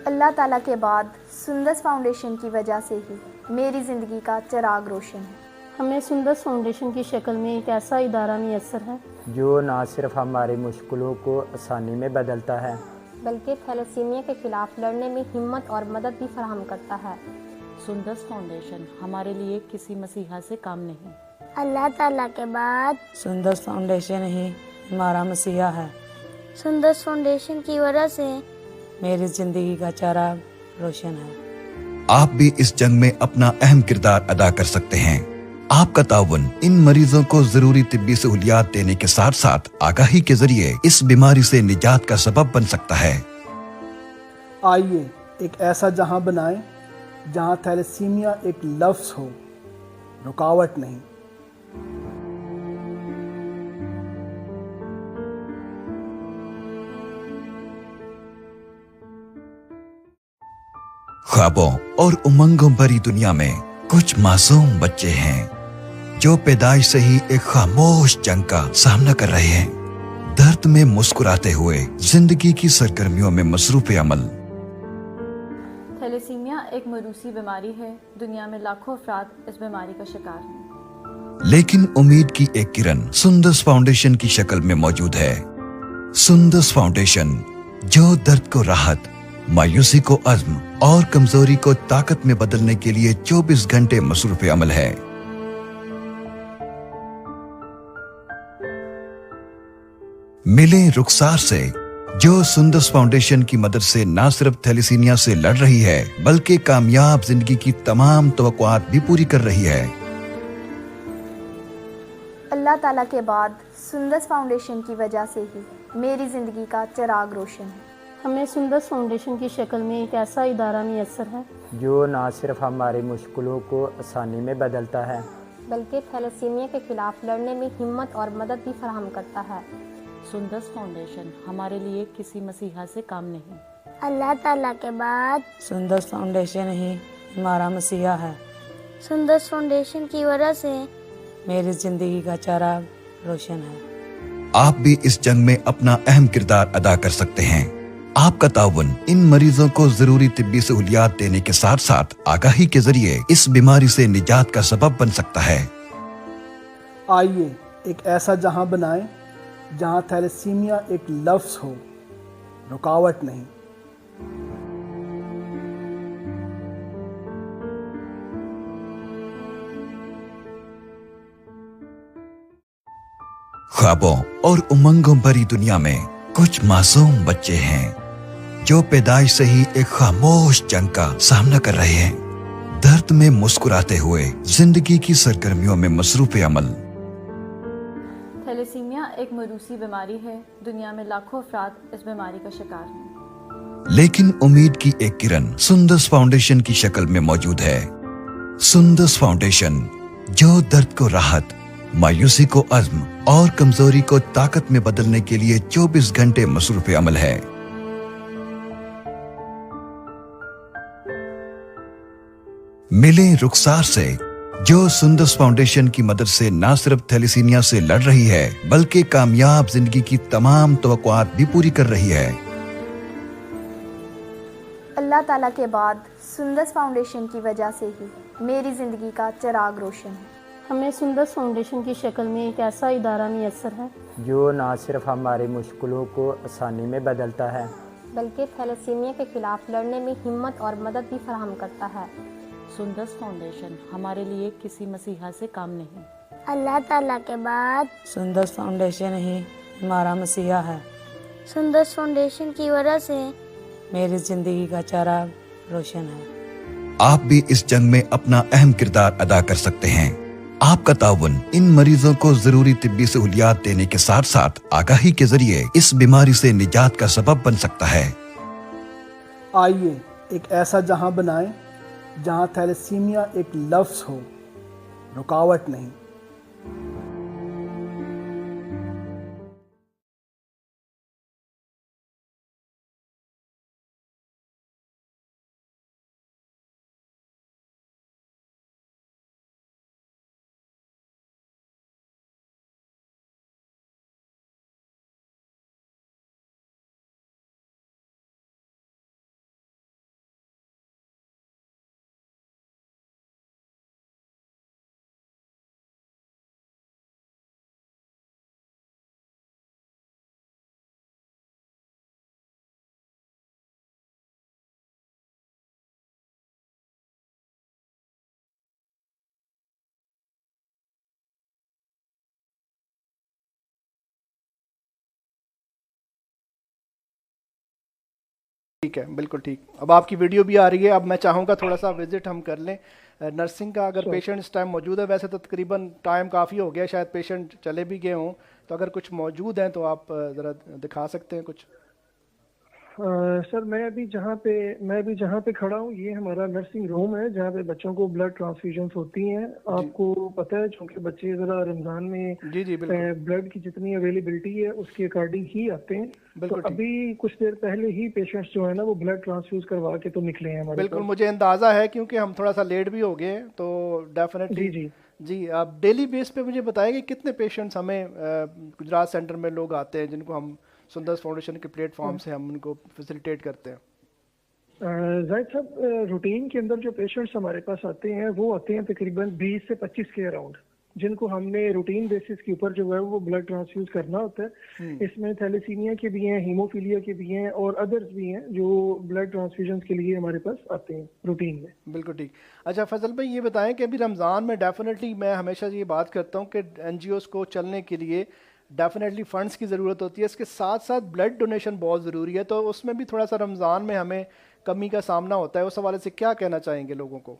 अल्लाह ताला के बाद सुंदस फाउंडेशन की वजह से ही मेरी ज़िंदगी का चिराग रोशन है। हमें सुंदस फाउंडेशन की शक्ल में एक ऐसा इदारा मुयस्सर है जो न सिर्फ हमारी मुश्किलों को आसानी में बदलता है बल्कि थैलेसीमिया के खिलाफ लड़ने में हिम्मत और मदद भी फराहम करता है। सुंदस फाउंडेशन हमारे लिए किसी मसीहा से कम नहीं। अल्लाह ताला के बाद सुंदस फाउंडेशन ही हमारा मसीहा है। सुंदस फाउंडेशन की वजह से मेरी जिंदगी का चिराग रोशन है। आप भी इस जंग में अपना अहम किरदार अदा कर सकते हैं। आपका ताउन इन मरीजों को जरूरी तिब्बी सहूलियात देने के साथ साथ आगाही के जरिए इस बीमारी से निजात का सबब बन सकता है। आइए एक ऐसा जहां बनाएं जहां थैलेसीमिया एक लफ्ज हो, रुकावट नहीं। ख्वाबों और उमंगों भरी दुनिया में कुछ मासूम बच्चे हैं जो पैदाइश से ही एक खामोश जंग का सामना कर रहे हैं, दर्द में मुस्कुराते हुए जिंदगी की सरगर्मियों में मसरूफ अमल। थैलेसीमिया एक मरूसी बीमारी है, दुनिया में लाखों अफराद इस बीमारी का शिकार हैं। लेकिन उम्मीद की एक किरण सुंदस फाउंडेशन की शक्ल में मौजूद है। सुंदस फाउंडेशन जो दर्द को राहत, मायूसी को अज़्म और कमजोरी को ताकत में बदलने के लिए 24 घंटे मसरूफ अमल है। मिले रुखसार से जो सुंदस फाउंडेशन की मदद से न सिर्फ थैलेसीमिया से लड़ रही है बल्कि कामयाब जिंदगी की तमाम तवक्कुआत भी पूरी कर रही है। अल्लाह ताला के बाद सुंदस फाउंडेशन की वजह से ही मेरी ज़िंदगी का चिराग रोशन है। हमें सुंदस फाउंडेशन की शक्ल में एक ऐसा इदारा मुयस्सर है जो न सिर्फ हमारी मुश्किलों को आसानी में बदलता है बल्कि थैलेसीमिया के खिलाफ लड़ने में हिम्मत और मदद भी फराहम करता है। सुंदस फाउंडेशन हमारे लिए किसी मसीहा से कम नहीं। अल्लाह ताला के बाद सुंदस फाउंडेशन ही हमारा मसीहा है। सुंदस फाउंडेशन की वजह से मेरी जिंदगी का चिराग रोशन है। आप भी इस जंग में अपना अहम किरदार अदा कर सकते हैं। आपका ताउन इन मरीजों को जरूरी तिब्बी सहूलियात देने के साथ साथ आगाही के जरिए इस बीमारी से निजात का सबब बन सकता है। आइए एक ऐसा जहां बनाएं जहां थैलेसीमिया एक लफ्ज हो, रुकावट नहीं। ख्वाबों और उमंगों भरी दुनिया में कुछ मासूम बच्चे हैं जो पैदाइश से ही एक खामोश जंग का सामना कर रहे हैं, दर्द में मुस्कुराते हुए जिंदगी की सरगर्मियों में मसरूफ अमल। थैलेसीमिया एक मरूसी बीमारी है, दुनिया में लाखों अफराद इस बीमारी का शिकार हैं। लेकिन उम्मीद की एक किरण सुंदस फाउंडेशन की शक्ल में मौजूद है। सुंदस फाउंडेशन जो दर्द को राहत, मायूसी को अज़्म और कमजोरी को ताकत में बदलने के लिए 24 घंटे मसरूफ अमल है। मिले रुखसार से जो सुंदस फाउंडेशन की मदद से न सिर्फ थैलेसीमिया से लड़ रही है बल्कि कामयाब जिंदगी की तमाम तवक्कुआत भी पूरी कर रही है। अल्लाह ताला के बाद सुंदस फाउंडेशन की वजह से ही मेरी ज़िंदगी का चिराग रोशन है। हमें सुंदस फाउंडेशन की शक्ल में एक ऐसा इदारा मैसर है जो ना सिर्फ हमारी मुश्किलों को आसानी में बदलता है बल्कि थैलेसीमिया के खिलाफ लड़ने में हिम्मत और मदद भी फराहम करता है। सुंदस फाउंडेशन हमारे लिए किसी मसीहा से काम नहीं। अल्लाह ताला के बाद सुंदस फाउंडेशन ही हमारा मसीहा है। सुंदस फाउंडेशन की वजह से मेरी जिंदगी का चिराग रोशन है। आप भी इस जंग में अपना अहम किरदार अदा कर सकते हैं। आपका ताउन इन मरीजों को जरूरी तिब्बी सहूलियात देने के साथ साथ आगाही के जरिए इस बीमारी से निजात का सबब बन सकता है। आइए एक ऐसा जहां बनाएं जहां थैलेसीमिया एक लफ्ज हो, रुकावट नहीं। ठीक है, बिल्कुल ठीक। अब आपकी वीडियो भी आ रही है। अब मैं चाहूँगा थोड़ा सा विजिट हम कर लें नर्सिंग का। अगर पेशेंट इस टाइम मौजूद है, वैसे तो तकरीबन टाइम काफ़ी हो गया, शायद पेशेंट चले भी गए हों, तो अगर कुछ मौजूद हैं तो आप ज़रा दिखा सकते हैं कुछ। सर मैं अभी जहाँ पे खड़ा हूँ ये हमारा नर्सिंग रूम है जहाँ पे बच्चों को ब्लड ट्रांसफ्यूजन होती हैं। आपको पता है क्योंकि बच्चे जरा रमजान में ब्लड की जितनी अवेलेबिलिटी है उसके अकॉर्डिंग ही आते हैं। तो अभी कुछ देर पहले ही पेशेंट्स जो है ना वो ब्लड ट्रांसफ्यूज करवा के तो निकले हैं हमारे। बिल्कुल, मुझे अंदाजा है क्योंकि हम थोड़ा सा लेट भी हो गए, तो डेफिनेटली जी आप डेली बेस पे मुझे बताएंगे कितने पेशेंट्स हमें गुजरात सेंटर में लोग आते हैं जिनको हम सुंदस फाउंडेशन के प्लेटफॉर्म से हम उनको फैसिलिटेट करते हैं। जाहिद साहब, रूटीन के अंदर जो पेशेंट्स हमारे पास आते हैं वो आते हैं तकरीबन 20 से 25 के अराउंड, जिनको हमने रूटीन बेसिस के ऊपर जो है वो ब्लड ट्रांसफ्यूज करना होता है। इसमें थैलेसीमिया के भी हैं, हीमोफीलिया के भी हैं और अदर्स भी हैं जो ब्लड ट्रांसफ्यूजन के लिए हमारे पास आते हैं रूटीन में। बिल्कुल ठीक। अच्छा फजल भाई, ये बताएं कि अभी रमज़ान में डेफिनेटली मैं हमेशा ये बात करता हूँ कि NGOs को चलने के लिए डेफिनेटली फंड्स की ज़रूरत होती है, इसके साथ साथ ब्लड डोनेशन बहुत ज़रूरी है, तो उसमें भी थोड़ा सा रमज़ान में हमें कमी का सामना होता है। उस हवाले से क्या कहना चाहेंगे लोगों को?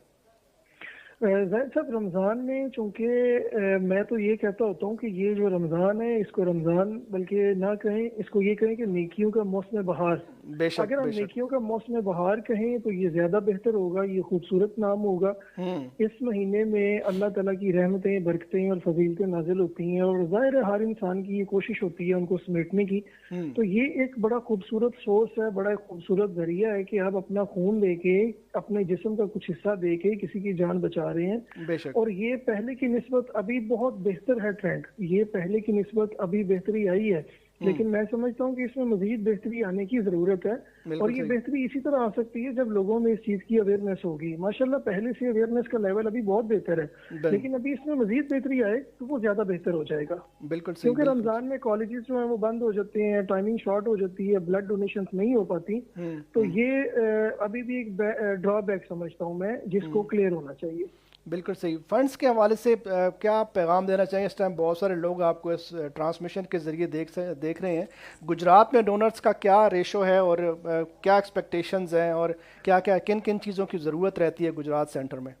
जाहिद साहब, रमज़ान में चूँकि मैं तो ये कहता होता हूँ कि ये जो रमज़ान है इसको रमज़ान बल्कि ना कहें, इसको ये कहें कि नेकियों का मौसम बहार। अगर हम नेकियों का मौसम बहार कहें तो ये ज़्यादा बेहतर होगा, ये खूबसूरत नाम होगा। इस महीने में अल्लाह ताला की रहमतें, बरकतें और फजीलतें नाजिल होती हैं और ज़ाहिर है हर इंसान की ये कोशिश होती है उनको समेटने की। तो ये एक बड़ा खूबसूरत सोर्स है, बड़ा खूबसूरत जरिया है कि आप अपना खून दे के, अपने जिस्म का कुछ हिस्सा दे के किसी की जान बचा रहे हैं। और ये पहले की निस्बत अभी बहुत बेहतर है ट्रेंड, ये पहले की निस्बत अभी बेहतरी आई है, लेकिन मैं समझता हूँ कि इसमें मजीद बेहतरी आने की जरूरत है। और ये बेहतरी इसी तरह आ सकती है जब लोगों में इस चीज की अवेयरनेस होगी। माशाल्लाह पहले से अवेयरनेस का लेवल अभी बहुत बेहतर है, लेकिन अभी इसमें मजीद बेहतरी आए तो वो ज्यादा बेहतर हो जाएगा। बिल्कुल, क्योंकि रमजान में कॉलेजेस जो है वो बंद हो जाते हैं, टाइमिंग शॉर्ट हो जाती है, ब्लड डोनेशन नहीं हो पाती। तो ये अभी भी एक ड्रॉबैक समझता हूँ मैं, जिसको क्लियर होना चाहिए। बिल्कुल सही। फंड्स के हवाले से क्या पैगाम देना चाहिए? इस टाइम बहुत सारे लोग आपको इस ट्रांसमिशन के ज़रिए देख रहे हैं। गुजरात में डोनर्स का क्या रेशो है और क्या एक्सपेक्टेशंस हैं और क्या क्या किन किन चीज़ों की ज़रूरत रहती है गुजरात सेंटर में?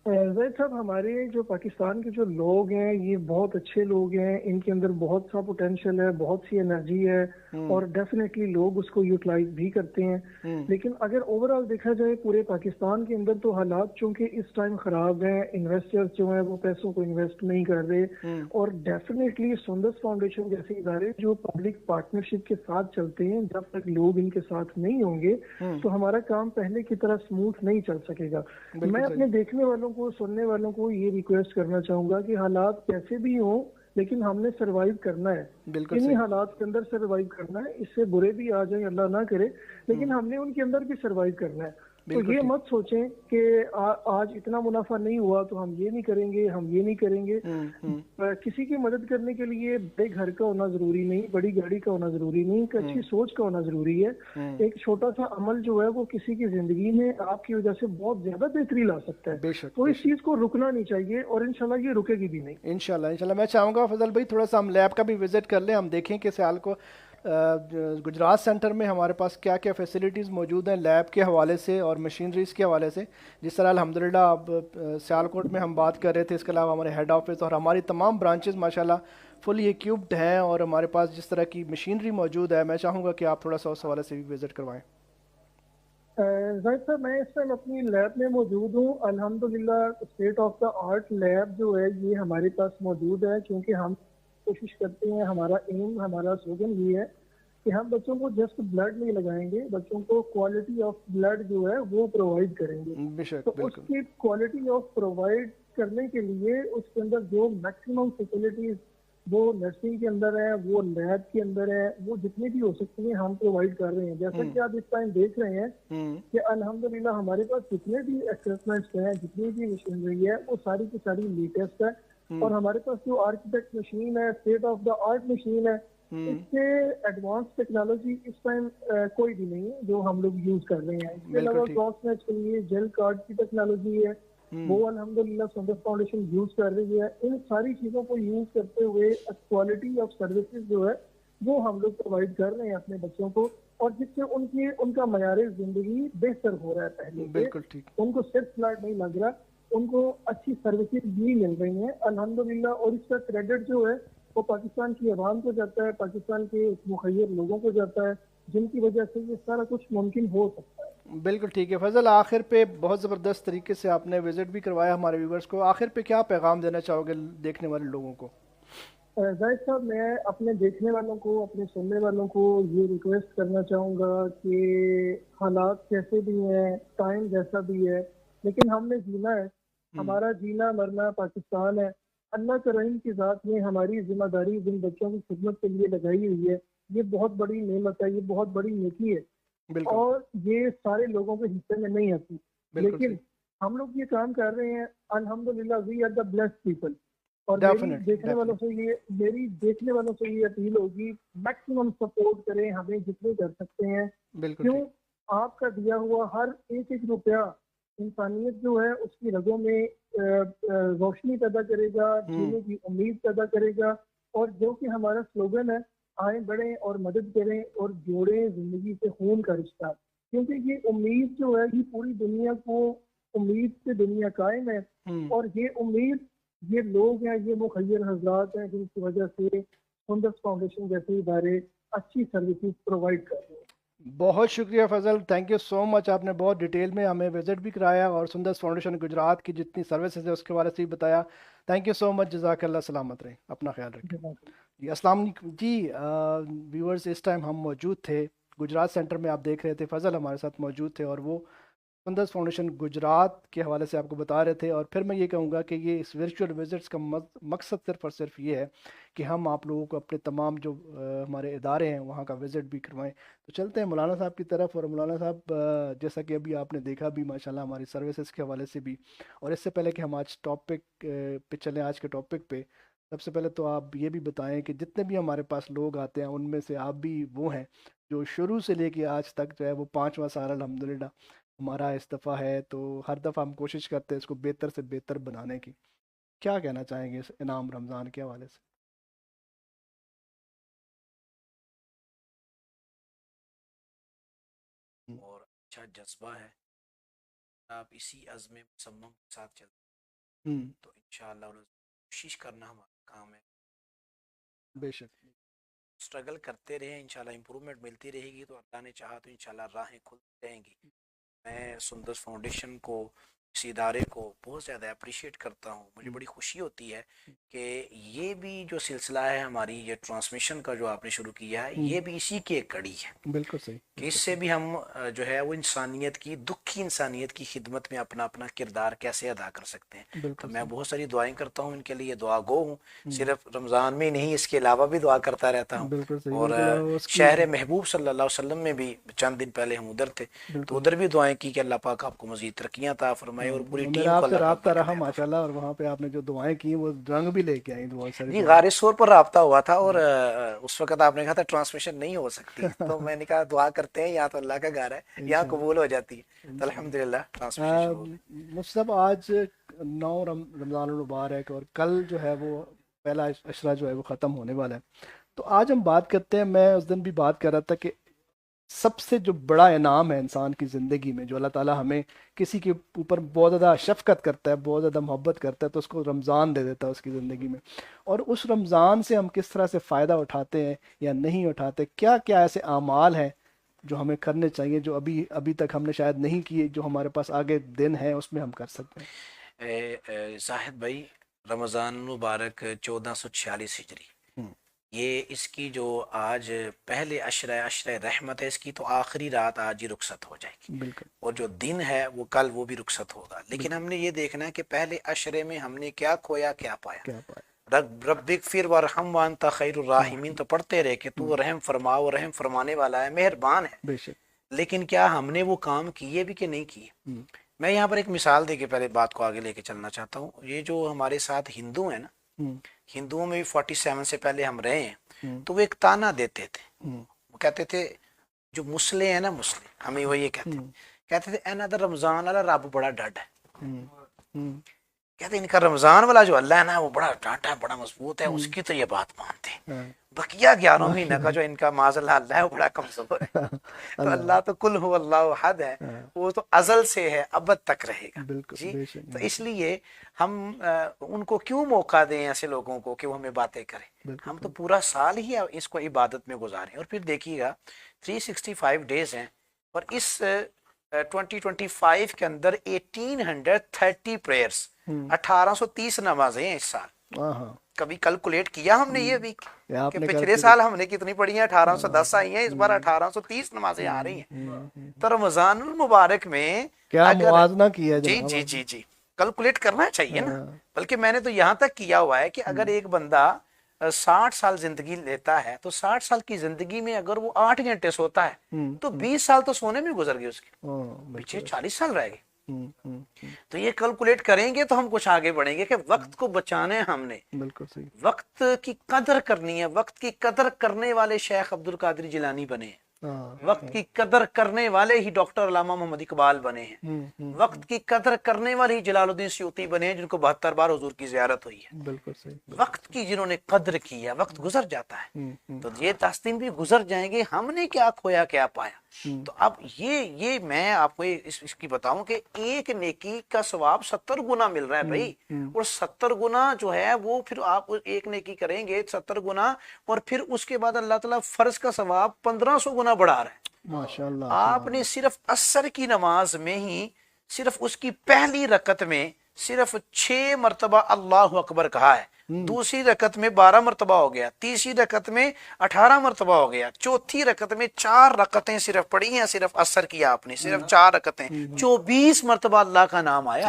जैद साहब, हमारे जो पाकिस्तान के जो लोग हैं ये बहुत अच्छे लोग हैं, इनके अंदर बहुत सा पोटेंशियल है, बहुत सी एनर्जी है और डेफिनेटली लोग उसको यूटिलाइज भी करते हैं। लेकिन अगर ओवरऑल देखा जाए पूरे पाकिस्तान के अंदर तो हालात चूंकि इस टाइम खराब हैं, इन्वेस्टर्स जो हैं वो पैसों को इन्वेस्ट नहीं कर रहे और डेफिनेटली सुंदस फाउंडेशन जैसे इदारे जो पब्लिक पार्टनरशिप के साथ चलते हैं, जब तक लोग इनके साथ नहीं होंगे तो हमारा काम पहले की तरह स्मूथ नहीं चल सकेगा। मैं अपने देखने वालों को, सुनने वालों को ये रिक्वेस्ट करना चाहूंगा कि हालात कैसे भी हों लेकिन हमने सरवाइव करना है, इन्हीं हालात के अंदर सरवाइव करना है। इससे बुरे भी आ जाए अल्लाह ना करे, लेकिन हमने उनके अंदर भी सरवाइव करना है। तो ये मत सोचें कि आज इतना मुनाफा नहीं हुआ तो हम ये नहीं करेंगे, हम ये नहीं करेंगे। किसी की मदद करने के लिए बड़े घर का होना जरूरी नहीं, बड़ी गाड़ी का होना जरूरी नहीं, एक अच्छी सोच का होना जरूरी है। एक छोटा सा अमल जो है वो किसी की जिंदगी में आपकी वजह से बहुत ज्यादा बेहतरी ला सकता है। तो इस चीज को रुकना नहीं चाहिए और इंशाल्लाह ये रुकेगी भी नहीं। इंशाल्लाह मैं चाहूंगा फजल भाई थोड़ा सा हम लैब का भी विजिट कर लें, हम देखें कि सियाल को गुजरात सेंटर में हमारे पास क्या क्या फैसिलिटीज़ मौजूद हैं लैब के हवाले से और मशीनरीज़ के हवाले से। जिस तरह अल्हम्दुलिल्लाह अब सियालकोट में हम बात कर रहे थे, इसके अलावा हमारे हेड ऑफिस और हमारी तमाम ब्रांचेस माशाल्लाह फुली इक्विप्ड हैं और हमारे पास जिस तरह की मशीनरी मौजूद है, मैं चाहूँगा कि आप थोड़ा सा उस हवाले से भी विज़िट करवाएँ। जाहिद साहब, मैं इस टाइम अपनी लैब में मौजूद हूँ। अल्हम्दुलिल्लाह state of the art lab जो है ये हमारे पास मौजूद है, क्योंकि हम कोशिश करते हैं, हमारा एम, हमारा स्लोगन ये है कि हम बच्चों को जस्ट ब्लड नहीं लगाएंगे, बच्चों को क्वालिटी ऑफ ब्लड जो है वो प्रोवाइड करेंगे। तो उसकी क्वालिटी ऑफ प्रोवाइड करने के लिए उसके अंदर जो मैक्सिमम फैसिलिटीज वो नर्सिंग के अंदर है, वो लैब के अंदर है, वो जितनी भी हो सकती है हम प्रोवाइड कर रहे हैं। जैसा कि आप इस टाइम देख रहे हैं कि अल्हम्दुलिल्लाह हमारे पास जितने भी एक्सपेरिमेंट्स हैं, जितनी भी मशीनरी है वो सारी की सारी लेटेस्ट है। और हमारे पास जो आर्किटेक्ट मशीन है, state of the art machine है, इससे एडवांस टेक्नोलॉजी इस टाइम कोई भी नहीं है जो हम लोग यूज कर रहे हैं। इसके अलावा क्रॉस मैच के लिए जेल कार्ड की टेक्नोलॉजी है, वो अल्हम्दुलिल्लाह सुंदस फाउंडेशन यूज कर रही है। इन सारी चीजों को यूज करते हुए क्वालिटी ऑफ सर्विसेज जो है वो हम लोग प्रोवाइड कर रहे हैं अपने बच्चों को, और जिससे उनका मयार जिंदगी बेहतर हो रहा है। पहले बिल्कुल ठीक, उनको सिर्फ फ्लैट नहीं लग रहा, उनको अच्छी सर्विसेज भी मिल रही हैं अल्हम्दुलिल्लाह। और इसका क्रेडिट जो है वो पाकिस्तान की आवाम को जाता है, पाकिस्तान के मुखय्यर लोगों को जाता है, जिनकी वजह से ये सारा कुछ मुमकिन हो सकता है। बिल्कुल ठीक है फजल, आखिर पे बहुत ज़बरदस्त तरीके से आपने विजिट भी करवाया हमारे व्यूवर्स को। आखिर पे क्या पैगाम देना चाहोगे देखने वाले लोगों को? जाहिद साहब, मैं अपने देखने वालों को, अपने सुनने वालों को ये रिक्वेस्ट करना चाहूँगा कि हालात कैसे भी हैं, टाइम जैसा भी है, लेकिन हमने जीना है। हमारा जीना मरना पाकिस्तान है। अल्लाह के रहीम की ज़ात में हमारी जिम्मेदारी जिन बच्चों की खिदमत के लिए लगाई हुई है, ये बहुत बड़ी नेमत है, ये बहुत बड़ी नेकी है और ये सारे लोगों के हिस्से में नहीं आती। लेकिन हम लोग ये काम कर रहे हैं अल्हम्दुलिल्लाह, we are the blessed people. और मेरी देखने वालों से ये अपील होगी, मैक्सिमम सपोर्ट करें हमें जितने कर सकते हैं। क्यों? आपका दिया हुआ हर एक एक रुपया इंसानियत जो है उसकी रगों में रोशनी पैदा करेगा, जीने की उम्मीद पैदा करेगा। और जो कि हमारा स्लोगन है, आए बढ़ें और मदद करें और जोड़ें जिंदगी से खून का रिश्ता। क्योंकि ये उम्मीद जो है ये पूरी दुनिया को, उम्मीद से दुनिया कायम है। और ये उम्मीद, ये लोग हैं, ये मुखय्यर हजरात हैं जिनकी वजह से सुंदस फाउंडेशन जैसे इदारे अच्छी सर्विसेज प्रोवाइड कर रहे हैं। बहुत शुक्रिया फजल, थैंक यू सो मच। आपने बहुत डिटेल में हमें विजिट भी कराया और सुंदस फाउंडेशन गुजरात की जितनी सर्विसेज है उसके बारे से भी बताया। थैंक यू सो मच, जज़ाकल्लाह, सलामत रहे, अपना ख्याल रखें जी। अस्सलाम वालेकुम जी व्यूअर्स, इस टाइम हम मौजूद थे गुजरात सेंटर में, आप देख रहे थे फजल हमारे साथ मौजूद थे और वो सुंदस फाउंडेशन गुजरात के हवाले से आपको बता रहे थे। और फिर मैं ये कहूँगा कि ये इस वर्चुअल विजिट्स का मकसद सिर्फ और सिर्फ ये है कि हम आप लोगों को अपने तमाम जो हमारे इदारे हैं वहाँ का विज़िट भी करवाएं। तो चलते हैं मौलाना साहब की तरफ। और मौलाना साहब, जैसा कि अभी आपने देखा भी माशाल्लाह हमारी सर्विसेज के हवाले से भी, और इससे पहले कि हम आज टॉपिक पे चलें, आज के टॉपिक पे, सबसे पहले तो आप ये भी बताएं कि जितने भी हमारे पास लोग आते हैं उनमें से आप भी वो हैं जो शुरू से लेके आज तक जो है वो 5वां साल अल्हम्दुलिल्लाह हमारा इस दफ़ा है, तो हर दफ़ा हम कोशिश करते हैं इसको बेहतर से बेहतर बनाने की। क्या कहना चाहेंगे इस इनाम रमज़ान के हवाले से? और अच्छा जज्बा है, आप इसी अज़्म मुसम्मम के साथ चलते तो इंशाअल्लाह कोशिश करना हमारा काम है। बेशक स्ट्रगल करते रहे, इंशाल्लाह इम्प्रूवमेंट मिलती रहेगी, तो अल्लाह ने चाहा तो इंशाल्लाह राहें खुलती रहेंगी। मैं सुंदस फाउंडेशन को इस इदारे को बहुत ज़्यादा अप्रिशिएट करता हूँ। मुझे बड़ी खुशी होती है कि ये भी जो सिलसिला है हमारी, ये ट्रांसमिशन का जो आपने शुरू किया है, ये भी इसी की एक कड़ी है। बिल्कुल सही। कि इससे भी हम जो है वो इंसानियत की, दुखी इंसानियत की खिदमत में अपना अपना किरदार कैसे अदा कर सकते हैं। तो मैं बहुत सारी दुआएं करता हूँ इनके लिए, दुआ गो हूँ। सिर्फ रमज़ान में नहीं, इसके अलावा भी दुआ करता रहता हूँ। और शहर महबूब सल्लल्लाहु अलैहि वसल्लम में भी चंद दिन पहले हम उधर थे, तो उधर भी दुआएं की कि अल्लाह पाक आपको मजीद तरक्कियां अता फरमाए और पूरी टीम को राब्ता रहा माशाल्लाह। और वहाँ पे आपने जो दुआएं की वो रंग भी लेके आई बहुत सारी। जी, गारे शोर पर राब्ता हुआ था और उस वक्त आपने कहा था ट्रांसमिशन नहीं हो सकती, तो मैंने कहा दुआ करते हैं, यहाँ तो अल्लाह का घर है, यहाँ कबूल हो जाती है। तो अल्हम्दुलिल्लाह ट्रांसमिशन। मुस्तफ़ा, आज 9 रमज़ान मुबारक और कल जो है वो पहला अशरा जो है वो ख़त्म होने वाला है। तो आज हम बात करते हैं, मैं उस दिन भी बात कर रहा था कि सबसे जो बड़ा इनाम है इंसान की ज़िंदगी में, जो अल्लाह ताला हमें किसी के ऊपर बहुत ज़्यादा शफ़क़त करता है, बहुत ज़्यादा मोहब्बत करता है, तो उसको रमज़ान दे देता है उसकी ज़िंदगी में। और उस रमज़ान से हम किस तरह से फ़ायदा उठाते हैं या नहीं उठाते, क्या क्या ऐसे आमाल हैं जो हमें करने चाहिए, जो अभी तक हमने शायद नहीं किए, जो हमारे पास आगे दिन है उसमें हम कर सकते हैं। जाहिद भाई, रमज़ान मुबारक 1446 हिजरी, ये इसकी जो आज पहले अशरा रहमत है, इसकी तो आखिरी रात आज ही रुखसत हो जाएगी। और जो दिन है वो कल वो भी रुखसत होगा। लेकिन हमने ये देखना है कि पहले अशरे में हमने क्या खोया क्या पाया। रब्बिक फिर वरहम व अंता खैरुर राहिमीन, तो पढ़ते रहे कि तू रहम फरमा, वो रहम फरमाने वाला है, मेहरबान है। लेकिन क्या हमने वो काम किए भी कि नहीं किए। मैं यहाँ पर एक मिसाल दे के पहले बात को आगे लेके चलना चाहता हूँ। ये जो हमारे साथ हिंदू है ना, हिंदुओं में भी 47 से पहले हम रहे हैं, तो वो एक ताना देते थे। वो कहते थे, जो मुस्लिम है ना, मुस्लिम हमें वो ये कहते थे एना द रमजान वाला रब बड़ा डड है। कहते इनका रमजान वाला जो अल्लाह है ना, वो बड़ा डांटा है, बड़ा मजबूत है, उसकी तो ये बात मानते हैं। बकिया 11 महीने का जो इनका माज़अल्लाह अल्लाह है वो बड़ा कमजोर है। तो अल्लाह तो कुल हु अल्लाहु अहद है, वो तो अजल से है, अबद तक रहेगा जी। तो इसलिए हम उनको क्यों मौका दें ऐसे लोगों को कि वो हमें बातें करें। हम तो पूरा साल ही इसको इबादत में गुजारें। और फिर देखिएगा 365 डेज हैं, और इस 2025 के अंदर 1830 प्रेयर्स, 1830 नमाजें हैं इस साल। कभी कैलकुलेट किया हमने ये भी कि पिछले साल हमने कितनी पढ़ी है? 1810 आई हैं, इस बार 1830 नमाजें आ रही हैं। तो रमजान मुबारक में क्या मुआवजा किया जी जी जी जी कैलकुलेट करना चाहिए ना। बल्कि मैंने तो यहाँ तक किया हुआ है कि अगर एक बंदा 60 साल जिंदगी लेता है, तो 60 साल की जिंदगी में अगर वो 8 घंटे सोता है तो 20 साल तो सोने में गुजर गए उसके, पीछे 40 साल रह गए। तो ये कैलकुलेट करेंगे तो हम कुछ आगे बढ़ेंगे कि वक्त को बचाना है हमने, बिल्कुल सही, वक्त की कदर करनी है। वक्त की कदर करने वाले शेख अब्दुल कादिर जिलानी बने हैं, वक्त की कदर करने वाले ही डॉक्टर अल्लामा मोहम्मद इकबाल बने हैं, वक्त की कदर करने वाले ही जलालुद्दीन सयूती बने हैं, जिनको 72 बार हुजूर की ज़ियारत हुई है। बिल्कुल सही। वक्त की जिन्होंने कदर की है, वक्त गुजर जाता है, तो ये 10 दिन भी गुजर जाएंगे, हमने क्या खोया क्या पाया। तो अब ये मैं आपको इसकी बताऊं कि एक नेकी का सवाब 70 गुना मिल रहा है भाई, और 70 गुना जो है वो फिर आप एक नेकी करेंगे 70 गुना, और फिर उसके बाद अल्लाह ताला फर्ज का सवाब 1500 गुना बढ़ा रहा है। माशाअल्लाह। आपने सिर्फ असर की नमाज में ही सिर्फ उसकी पहली रकत में सिर्फ 6 मरतबा अल्लाह अकबर कहा है, दूसरी रकत में 12 मरतबा हो गया, तीसरी रकत में 18 मरतबा हो गया, चौथी रकत में 4 रकतें सिर्फ पढ़ी हैं, सिर्फ असर किया आपने, सिर्फ 4 रकतें, 24 मरतबा अल्लाह का नाम आया,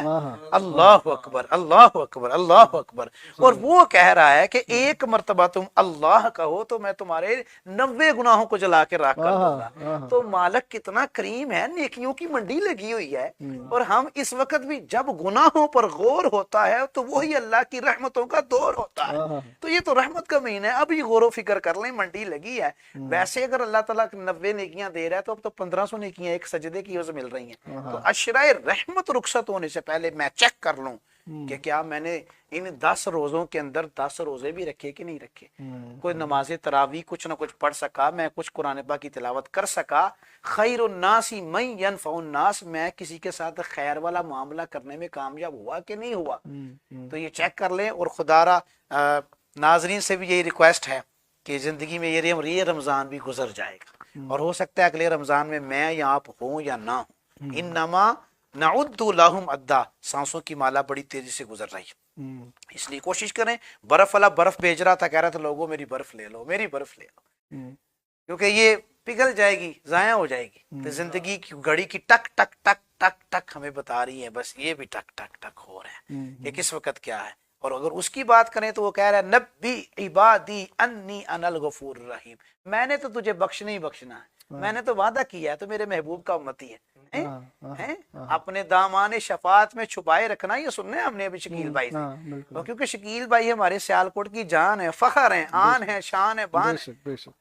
अल्लाह अकबर अल्लाह अकबर अल्लाह अकबर। और वो कह रहा है कि 1 मरतबा तुम अल्लाह कहो तो मैं तुम्हारे 90 गुनाहों को जला के राख कर दूंगा। तो मालिक कितना करीम है, नेकियों की मंडी लगी हुई है। और हम इस वक्त भी जब गुनाहों पर गौर होता है तो वही अल्लाह की रहमतों का दौर होता है। तो ये तो रहमत का महीना है, अभी गौर फिक्र कर लें, मंडी लगी है। वैसे अगर अल्लाह ताला 90 नेकियां दे रहा है तो अब तो 1500 नेकियां एक सजदे की मिल रही हैं। तो अशराए रहमत रुखसत होने से पहले मैं चेक कर लूं कि क्या मैंने इन 10 रोजों के अंदर 10 रोजे भी रखे कि नहीं रखे, कोई नमाज तरावी कुछ ना कुछ पढ़ सका, मैं कुछ कुरान पाक की तिलावत कर सका, खैरुन नासी मन यनफउन नास, मैं किसी के साथ खैर वाला मामला करने में कामयाब हुआ कि नहीं हुआ। तो ये चेक कर लें। और खुदारा नाजरीन से भी यही रिक्वेस्ट है कि जिंदगी में ये रमजान भी गुजर जाएगा, और हो सकता है अगले रमजान में मैं या आप हो या ना हो। इन्नमा नउद्दु लहुम अद्दा, सांसों की माला बड़ी तेजी से गुजर रही है, इसलिए कोशिश करें। बर्फ वाला बर्फ भेज रहा था, कह रहा था लोगों मेरी बर्फ ले लो, मेरी बर्फ ले लो, क्योंकि ये पिघल जाएगी, जाया हो जाएगी। तो जिंदगी की घड़ी की टक टक टक टक टक हमें बता रही है, बस ये भी टक टक टक हो रहा है कि किस वक्त क्या है। और अगर उसकी बात करें तो वो कह रहा है नब्बी इबादी अन्नी अनल गफूर रहीम, मैंने तो तुझे बख्शना ही बख्शना है, मैंने तो वादा किया है, तो मेरे महबूब का उम्मती है, हैं? अपने दामाने शफात में छुपाए रखना, ये सुनने हमने अभी शकील भाई से, क्योंकि शकील भाई हमारे सियालकोट की जान है, फखर है, आन है, शान है, बान है।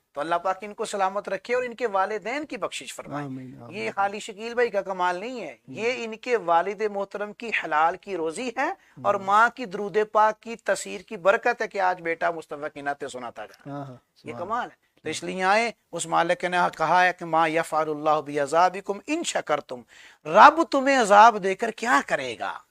तो अल्लाह पाक इनको सलामत रखे और इनके वालिदैन की बख्शिश फरमाए। ये खाली शकील भाई का कमाल नहीं है, ये इनके वालिद मोहतरम की हलाल की रोजी है और माँ की दरूद पाक की तसीर की बरकत है कि आज बेटा मुस्तफा की नाते सुनाता जा, ये कमाल है। तो इसलिए आए उस मालिक ने कहा है कि मा यफ़अलुल्लाहु बिअज़ाबिकुम इन शकरतुम, रब तुम्हें अजाब देकर क्या करेगा,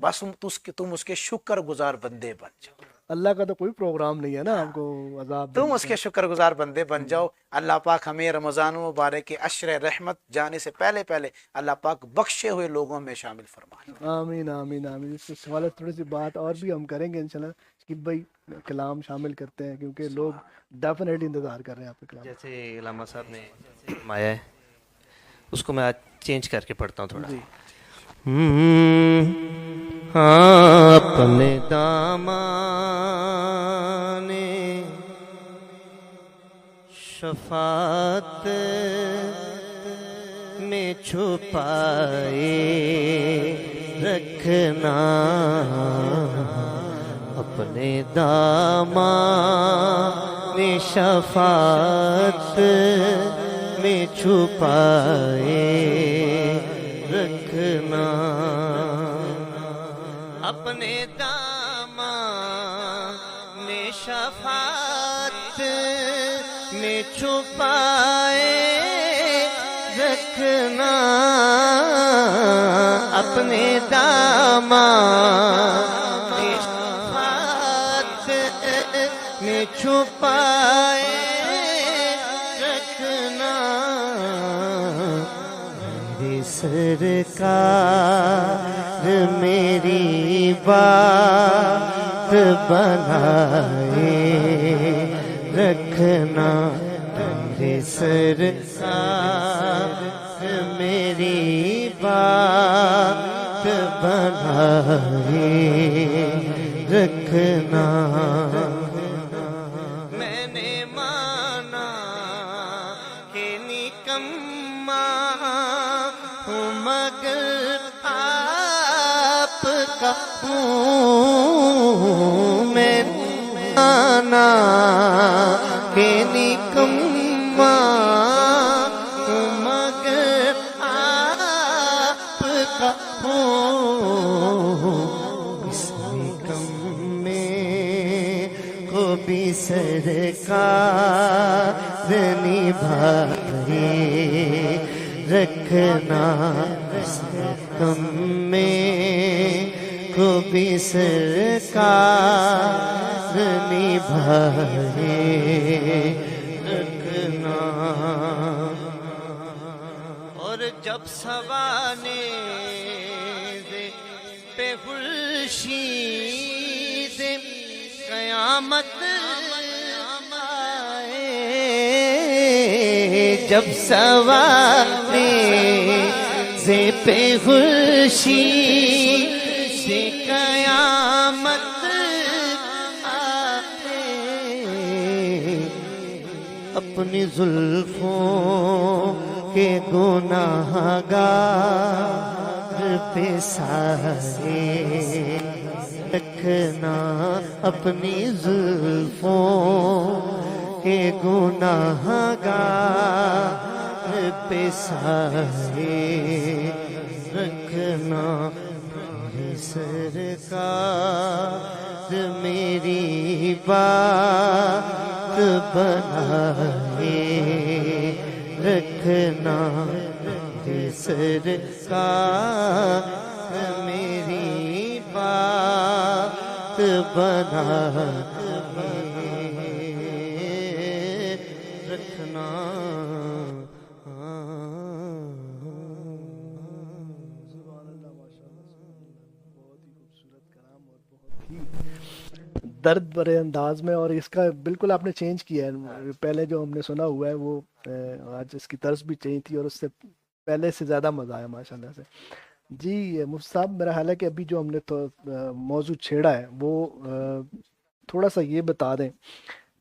बस तुम उसके शुक्रगुजार बंदे बन जाओ। अल्लाह का तो कोई प्रोग्राम नहीं है ना हमको अजाब, तुम उसके शुक्रगुजार बंदे बन जाओ। अल्लाह पाक हमें रमज़ान मुबारक के अशर रहमत जाने से पहले पहले अल्लाह पाक बख्शे हुए लोगों में शामिल फरमाए। आमीन आमीन आमीन। इस सवाल थोड़ी सी बात और भी हम करेंगे इंशाल्लाह कि भाई कलाम शामिल करते हैं, क्योंकि लोग डेफिनेटली इंतज़ार कर रहे हैं आपके कलाम। जैसे इलामा साहब ने फरमाया है उसको मैं आज चेंज करके पढ़ता हूँ थोड़ा। हाँ, अपने दामाने शफात में छुपाए रखना, अपने दामाने शफात में छुपाए रखना, अपने दामाने शफात में छुपाए रखना, अपने दामाने शफात में छुपाए रखना, मेरी सरकार मेरी बात बनाए रखना, मेरे सरकार मेरी बात बनाए रखना। मैंने माना कि निकम्मा हूँ मगर आपका हूँ, मैंने माना कि निकम्मा हूँ मगर आपका हूँ, इस निकम्मे को भी सरकार निभाए रखना, इस निकम्मे को भी सरकार निभाए रखना। और जब सवाने पे खुर्शीद क़यामत आए, जब सवाने से पे खुर्शीद से क़यामत आए, अपनी जुल्फों के गुनाहगार पे साए रखना, अपनी जुल्फों के गुनाहगार पे साए रखना, सरकार मेरी बात बनाए रखना, सरकार मेरी बात बनाए रखना। दर्द भरे अंदाज में, और इसका बिल्कुल आपने चेंज किया है। पहले जो हमने सुना हुआ है वो आज इसकी तर्ज भी चेंज थी और उससे पहले से ज़्यादा मज़ा आया माशाल्लाह से। जी मुफ्ती साहब, मेरा ख्याल है कि अभी जो हमने तो मौजू छेड़ा है वो थोड़ा सा ये बता दें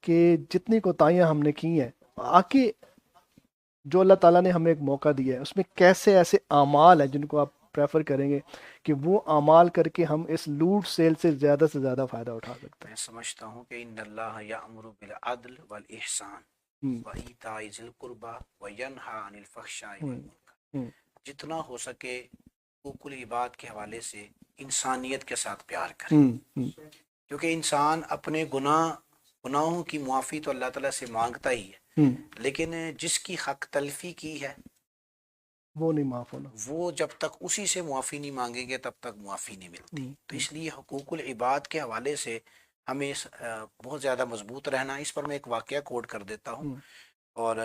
कि जितनी कोताहियाँ हमने की हैं, आके जो अल्लाह ताला ने हमें एक मौका दिया है उसमें कैसे ऐसे आमाल हैं जिनको आप प्रेफर करेंगे कि वो आमाल करके हम इस लूट सेल से ज़्यादा फ़ायदा उठा सकते हैं। मैं समझता हूँ कि इन्नल्लाह यअमुरु बिल अद्ल वल इहसान व ईताई ज़िल कुर्बा व यनहा अनिल फहशाई वल मुनकर। जितना हो सके हुकूकुल इबाद के हवाले से इंसानियत के साथ प्यार करें, क्योंकि इंसान अपने गुनाहों की मुआफ़ी तो अल्लाह ताला से मांगता ही है, लेकिन जिसकी हक तलफी की है वो नहीं माफ़ होना। वो जब तक उसी से मुआफ़ी नहीं मांगेंगे तब तक मुआफ़ी नहीं मिलती। तो इसलिए हुकूकुल इबाद के हवाले से हमें बहुत ज़्यादा मजबूत रहना। इस पर मैं एक वाक़या कोट कर देता हूँ, और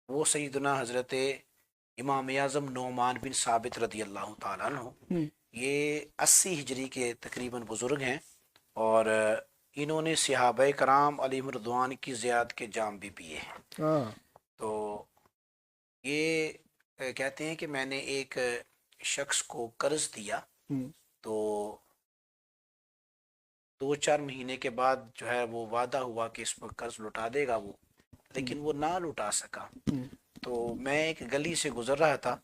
वो सैयदना हज़रत इमाम आज़म नोमान बिन साबित रदी अल्लाह ताला अन्हु, ये 80 हिजरी के तकरीबन बुज़ुर्ग हैं, और इन्होंने सहाबाए कराम अलैहिम रिज़वान की ज़ियाद के जाम भी पिए हैं। तो ये कहते हैं कि मैंने एक शख्स को कर्ज दिया, तो 2-4 महीने के बाद जो है वो वादा हुआ कि इस पर कर्ज लौटा देगा वो, लेकिन वो ना लौटा सका। तो मैं एक गली से गुजर रहा था,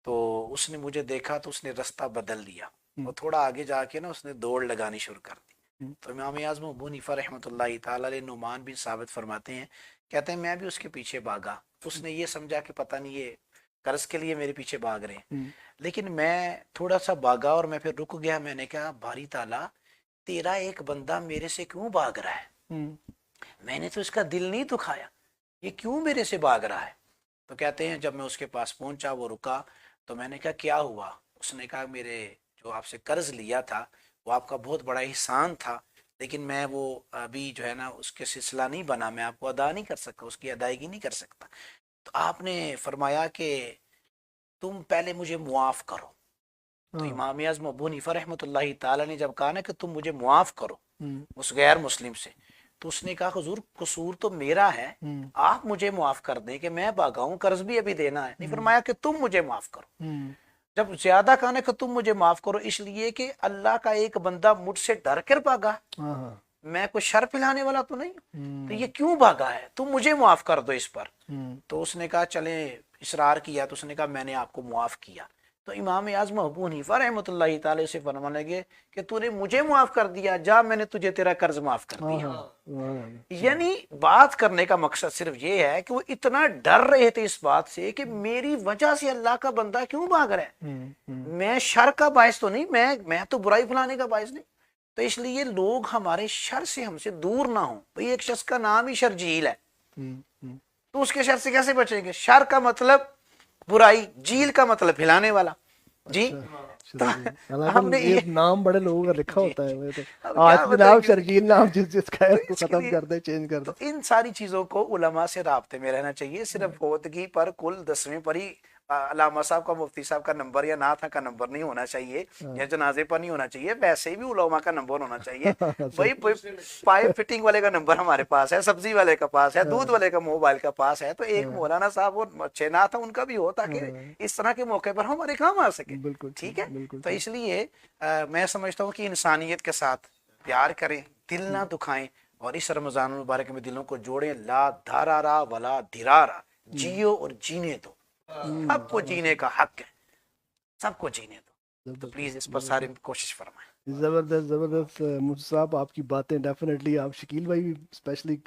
तो उसने मुझे देखा तो उसने रास्ता बदल लिया और थोड़ा आगे जाके ना उसने दौड़ लगानी शुरू कर दी। तो इमाम आज़म अबू हनीफा रहमतुल्लाहि ताला अलैह नुमान बिन साबित फरमाते हैं, कहते हैं मैं भी उसके पीछे भागा। उसने ये समझा कि पता नहीं ये कर्ज के लिए मेरे पीछे भाग रहे हैं, लेकिन मैं थोड़ा सा भागा और मैं फिर रुक गया। मैंने कहा बारी ताला, तेरा एक बंदा मेरे से क्यों भाग रहा है? मैंने तो इसका दिल नहीं दुखाया, ये क्यों मेरे से भाग रहा है? तो कहते हैं जब मैं उसके पास पहुंचा, वो रुका, तो मैंने कहा क्या हुआ? उसने कहा मेरे जो आपसे कर्ज लिया था वो आपका बहुत बड़ा एहसान था, लेकिन मैं वो अभी जो है ना उसके सिलसिला नहीं बना, मैं आपको अदा नहीं कर सकता, उसकी अदायगी नहीं कर सकता। तो आपने फरमाया कि तुम पहले मुझे मुआफ़ करो। तो इमाम आज़म अबू हनीफा रहमतुल्लाहि ताला ने जब कहा ना कि तुम मुझे मुआफ़ करो उस गैर मुस्लिम से, तो उसने कहा हुजूर कसूर तो मेरा है, आप मुझे मुआफ़ कर दें कि मैं भागा हूँ, कर्ज भी अभी देना है। नहीं, फरमाया कि तुम मुझे माफ़ करो। जब ज्यादा कहा ना कि तुम मुझे माफ़ करो, इसलिए कि अल्लाह का एक बंदा मुझसे डर कर भागा, मैं कोई शर पिलाने वाला तो नहीं, तो ये क्यों भागा है? तुम मुझे मुआफ़ कर दो इस पर। तो उसने कहा चले, इसरार किया, तो उसने कहा मैंने आपको मुआफ़ किया। तो इमाम आज़म अबू हनीफा रहमतुल्लाहि ताला से फरमाने लगे कि तूने मुझे माफ़ कर दिया, जा मैंने तुझे तेरा कर्ज माफ़ कर दिया। यानी बात करने का मकसद सिर्फ ये है कि वो इतना डर रहे थे इस बात से कि मेरी वजह से अल्लाह का बंदा क्यों भाग रहा है, मैं शर का बायस तो नहीं, मैं तो बुराई फैलाने का बायस नहीं। तो इसलिए लोग हमारे शर से हमसे दूर ना हो। भाई एक शख्स का नाम ही शरजील है, तो उसके शर से कैसे बचेंगे? शर का मतलब बुराई, जील का मतलब फैलाने वाला। जी तो हमने ये नाम बड़े लोगों का लिखा होता है, तो आज भी नाम शर्जील नाम जिसका है उसको खत्म कर दे, चेंज कर दे। तो इन सारी चीजों को उलमा से राब्ते में रहना चाहिए। सिर्फ फौतगी पर कुल 10वें पर ही अल्लामा साहब का, मुफ्ती साहब का नंबर या नाथा का नंबर नहीं होना चाहिए, या जनाजे पर नहीं होना चाहिए। वैसे भी उलमा का नंबर होना चाहिए। भाई पाइप फिटिंग वाले का नंबर हमारे पास है, सब्जी वाले का पास है, दूध वाले का मोबाइल का पास है, तो एक मौलाना साहब और अच्छे नाथा उनका भी हो, ताकि इस तरह के मौके पर हमारे काम आ सके। ठीक है, तो इसलिए मैं समझता हूँ कि इंसानियत के साथ प्यार करें, दिल ना दुखाएं, और इस रमजान मुबारक में दिलों को जोड़ें। ला धारारा वला धिरारा, जियो और जीने दो, सबको जीने का हक है, सबको जीने दो। तो प्लीज इस पर सारी कोशिश फरमाएं। जबरदस्त जबरदस्त मुफ्ती साहब, आपकी बातें डेफिनेटली, आप शकील भाई भी स्पेशली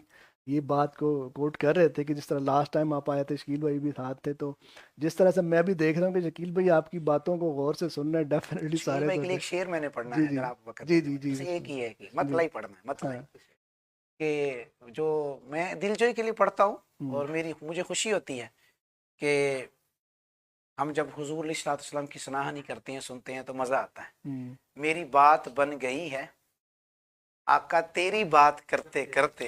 ये बात को कोट कर रहे थे कि जिस तरह लास्ट टाइम आप आए थे शकील भाई भी साथ थे, तो जिस तरह से मैं भी देख रहा हूँ कि शकील भाई आपकी बातों को गौर से सुन रहे हैं। डेफिनेटली सारे भाई के लिए एक शेर मैंने पढ़ना है, अगर आप वक्त जी जी जी एक ही है कि मतलब ही पढ़ना है, मतलब कि जो मैं दिलजोई के लिए पढ़ता हूँ, और मुझे खुशी होती है कि हम जब हुजूर अलैहिस्सलाम की सनाहनी करते हैं, सुनते हैं, तो मजा आता है। मेरी बात बन गई है आका तेरी बात करते करते,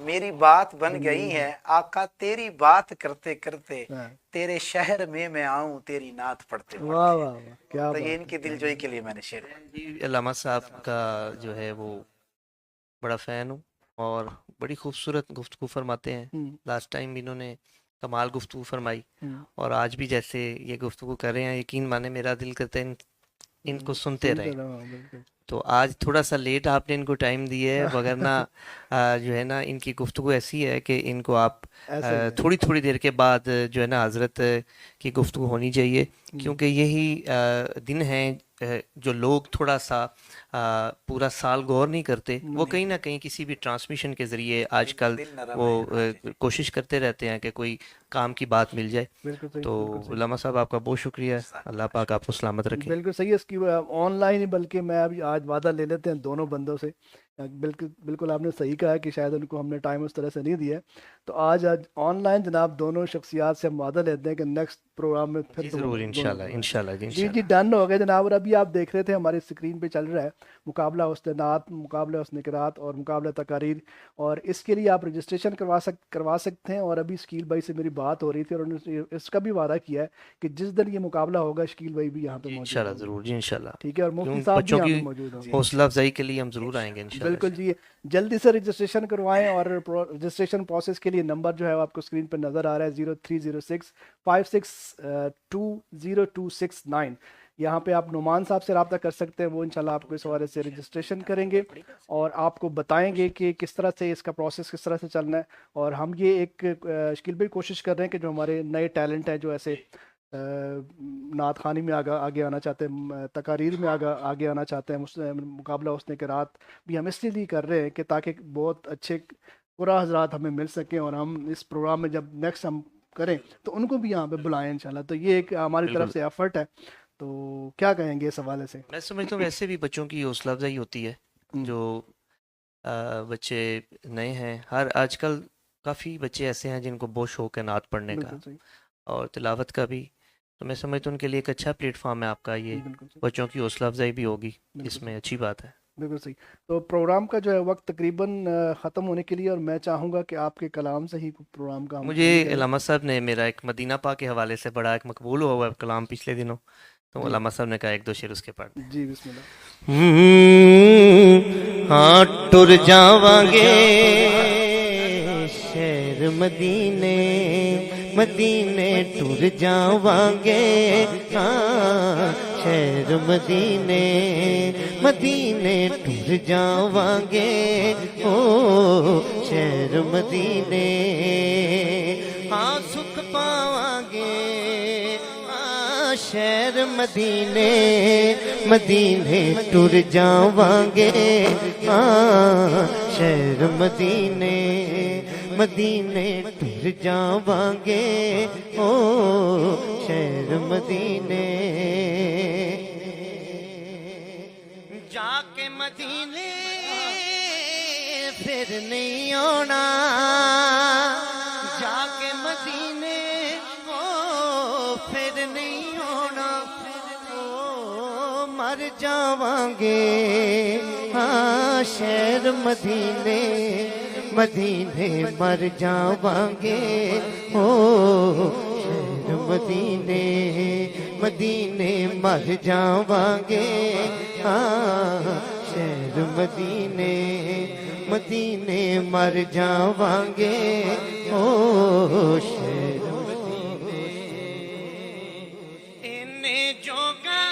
मेरी बात बन गई है आका तेरी बात करते करते, तेरे शहर में मैं आऊं तेरी नात पढ़ते पढ़ते। वाह वाह क्या तो ये इनकी दिलजोई के लिए मैंने शेर। अल्लामा साहब का जो है वो बड़ा फ़ैन हूँ और बड़ी खूबसूरत गुफ्तगू फरमाते हैं। लास्ट टाइम भी इन्होंने कमाल गुफ्तगू फरमाई और आज भी जैसे ये गुफ्तगू कर रहे हैं, यकीन माने मेरा दिल करता है इनको सुनते रहे। तो आज थोड़ा सा लेट आपने इनको टाइम दिया है, वगरना जो है ना इनकी गुफ्तगू ऐसी है कि इनको आप थोड़ी थोड़ी देर के बाद जो है ना हज़रत की गुफ्तगू होनी चाहिए, क्योंकि यही दिन हैं जो लोग थोड़ा सा पूरा साल गौर नहीं करते, वो कहीं ना कहीं किसी भी ट्रांसमिशन के ज़रिए आजकल वो कोशिश करते रहते हैं कि कोई काम की बात मिल जाए। तो उलमा साहब आपका बहुत शुक्रिया, अल्लाह पाक आपको सलामत रखे। बिल्कुल सही है। इसकी ऑनलाइन ही, बल्कि मैं अभी आज वादा ले लेते हैं दोनों बंदों से। बिल्कुल आपने सही कहा कि शायद उनको हमने टाइम उस तरह से नहीं दिया, तो आज ऑनलाइन जनाब दोनों शख्सियात से हम वादा लेते हैं कि नेक्स्ट प्रोग्राम में फिर ज़रूर इंशाल्लाह जी डन हो गए जनाब। और अभी आप देख रहे थे हमारी स्क्रीन पे चल रहा है मुकाबला उस्ताद, मुकाबला उसने किरात और मुकाबला तकारीर, और इसके लिए आप रजिस्ट्रेशन करवा सकते हैं। और अभी शकील भाई से मेरी बात हो रही थी और उन्होंने इसका भी वादा किया है कि जिस दिन ये मुकाबला होगा शकील भाई भी यहाँ पे इंशाल्लाह ज़रूर जी इंशाल्लाह। ठीक है, और मुफ्ती साहब भी यहाँ पे मौजूद होंगे, हौसला अफजाई के लिए हम ज़रूर आएंगे इंशाल्लाह। बिल्कुल जी, जल्दी से रजिस्ट्रेशन करवाएं। और रजिस्ट्रेशन प्रोसेस के लिए नंबर जो है आपको स्क्रीन पर नज़र आ रहा है 0306562029। यहाँ पे आप नुमान साहब से रब्ता कर सकते हैं, वो इंशाल्लाह आपको इस हवाले से रजिस्ट्रेशन करेंगे और आपको बताएंगे कि किस तरह से इसका प्रोसेस किस तरह से चलना है। और हम ये एक शकील भाई कोशिश कर रहे हैं कि जो हमारे नए टैलेंट हैं जो ऐसे नात खानी में आगे आना चाहते हैं, तकारीर में आगे आना चाहते हैं, मुकाबला उसने के रात भी हम इसलिए कर रहे हैं कि ताकि बहुत अच्छे कुरा हजरात हमें मिल सकें और हम इस प्रोग्राम में जब नेक्स्ट हम करें तो उनको भी यहाँ पे बुलाएं इंशाल्लाह। तो ये एक हमारी तरफ से एफर्ट है। तो क्या कहेंगे इस हवाले से? मैं समझता हूँ वैसे भी बच्चों की हौसला अफजाई होती है, जो बच्चे नए हैं। हर आजकल काफ़ी बच्चे ऐसे हैं जिनको बहुत शौक है नात पढ़ने का और तिलावत का भी, तो मैं समझता हूँ उनके लिए एक अच्छा प्लेटफॉर्म है आपका ये, बच्चों की हौसला अफजाई भी होगी इसमें, अच्छी बात है। बिल्कुल सही। तो प्रोग्राम का जो है वक्त तकरीबन ख़त्म होने के लिए, और मैं चाहूँगा कि आपके कलाम से ही प्रोग्राम का मुझे उलमा साहब ने मेरा एक मदीना पाक के हवाले से बड़ा एक मकबूल हुआ है कलाम पिछले दिनों, तो उलमा साहब ने कहा एक दो शेर उसके पढ़ जी। बिस्मिल्लाह। हाँ टुर जावांगे शहर मदीने मदीने टुर जावांगे, हाँ शहर मदीने मदीने टुर जावांगे, ओ शहर मदीने हाँ सुख पावांगे, शहर मदीने मदीने टुर जावांगे, हाँ शहर मदीने मदीने टुर जावांगे, ओ शहर मदीने जाके मदीने फिर नहीं आना, जाके मदीने ओ फिर नहीं आना, ओ मर जावांगे, हाँ शहर मदीने मदीने मर जावांगे, ओ शहर मदीने मदीने मर जावांगे, हाँ शहर मदीने मदीने मर जावांगे, ओ शहर मदीने इन्हें जोगा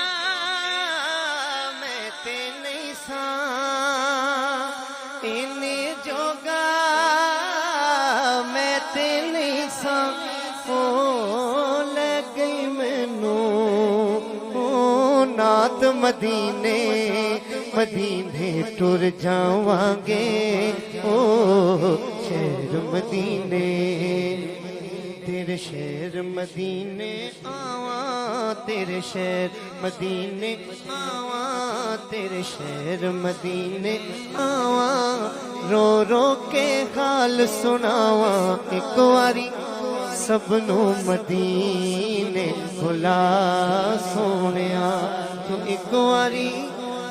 मैं ते नहीं सा, इन्हें जोगा मैं ते नहीं सा, ओ ले गई मैनू ओ नात मदीने मदीने टुर जावांगे, ओ शहर मदीने तेरे शहर मदीने आवा, तेरे शहर मदीने आवा, तेरे शहर मदीने आवा, रो रो के हाल सुनावा, एक बारी सबनू मदीने बुला सोनिया, तू एक बारी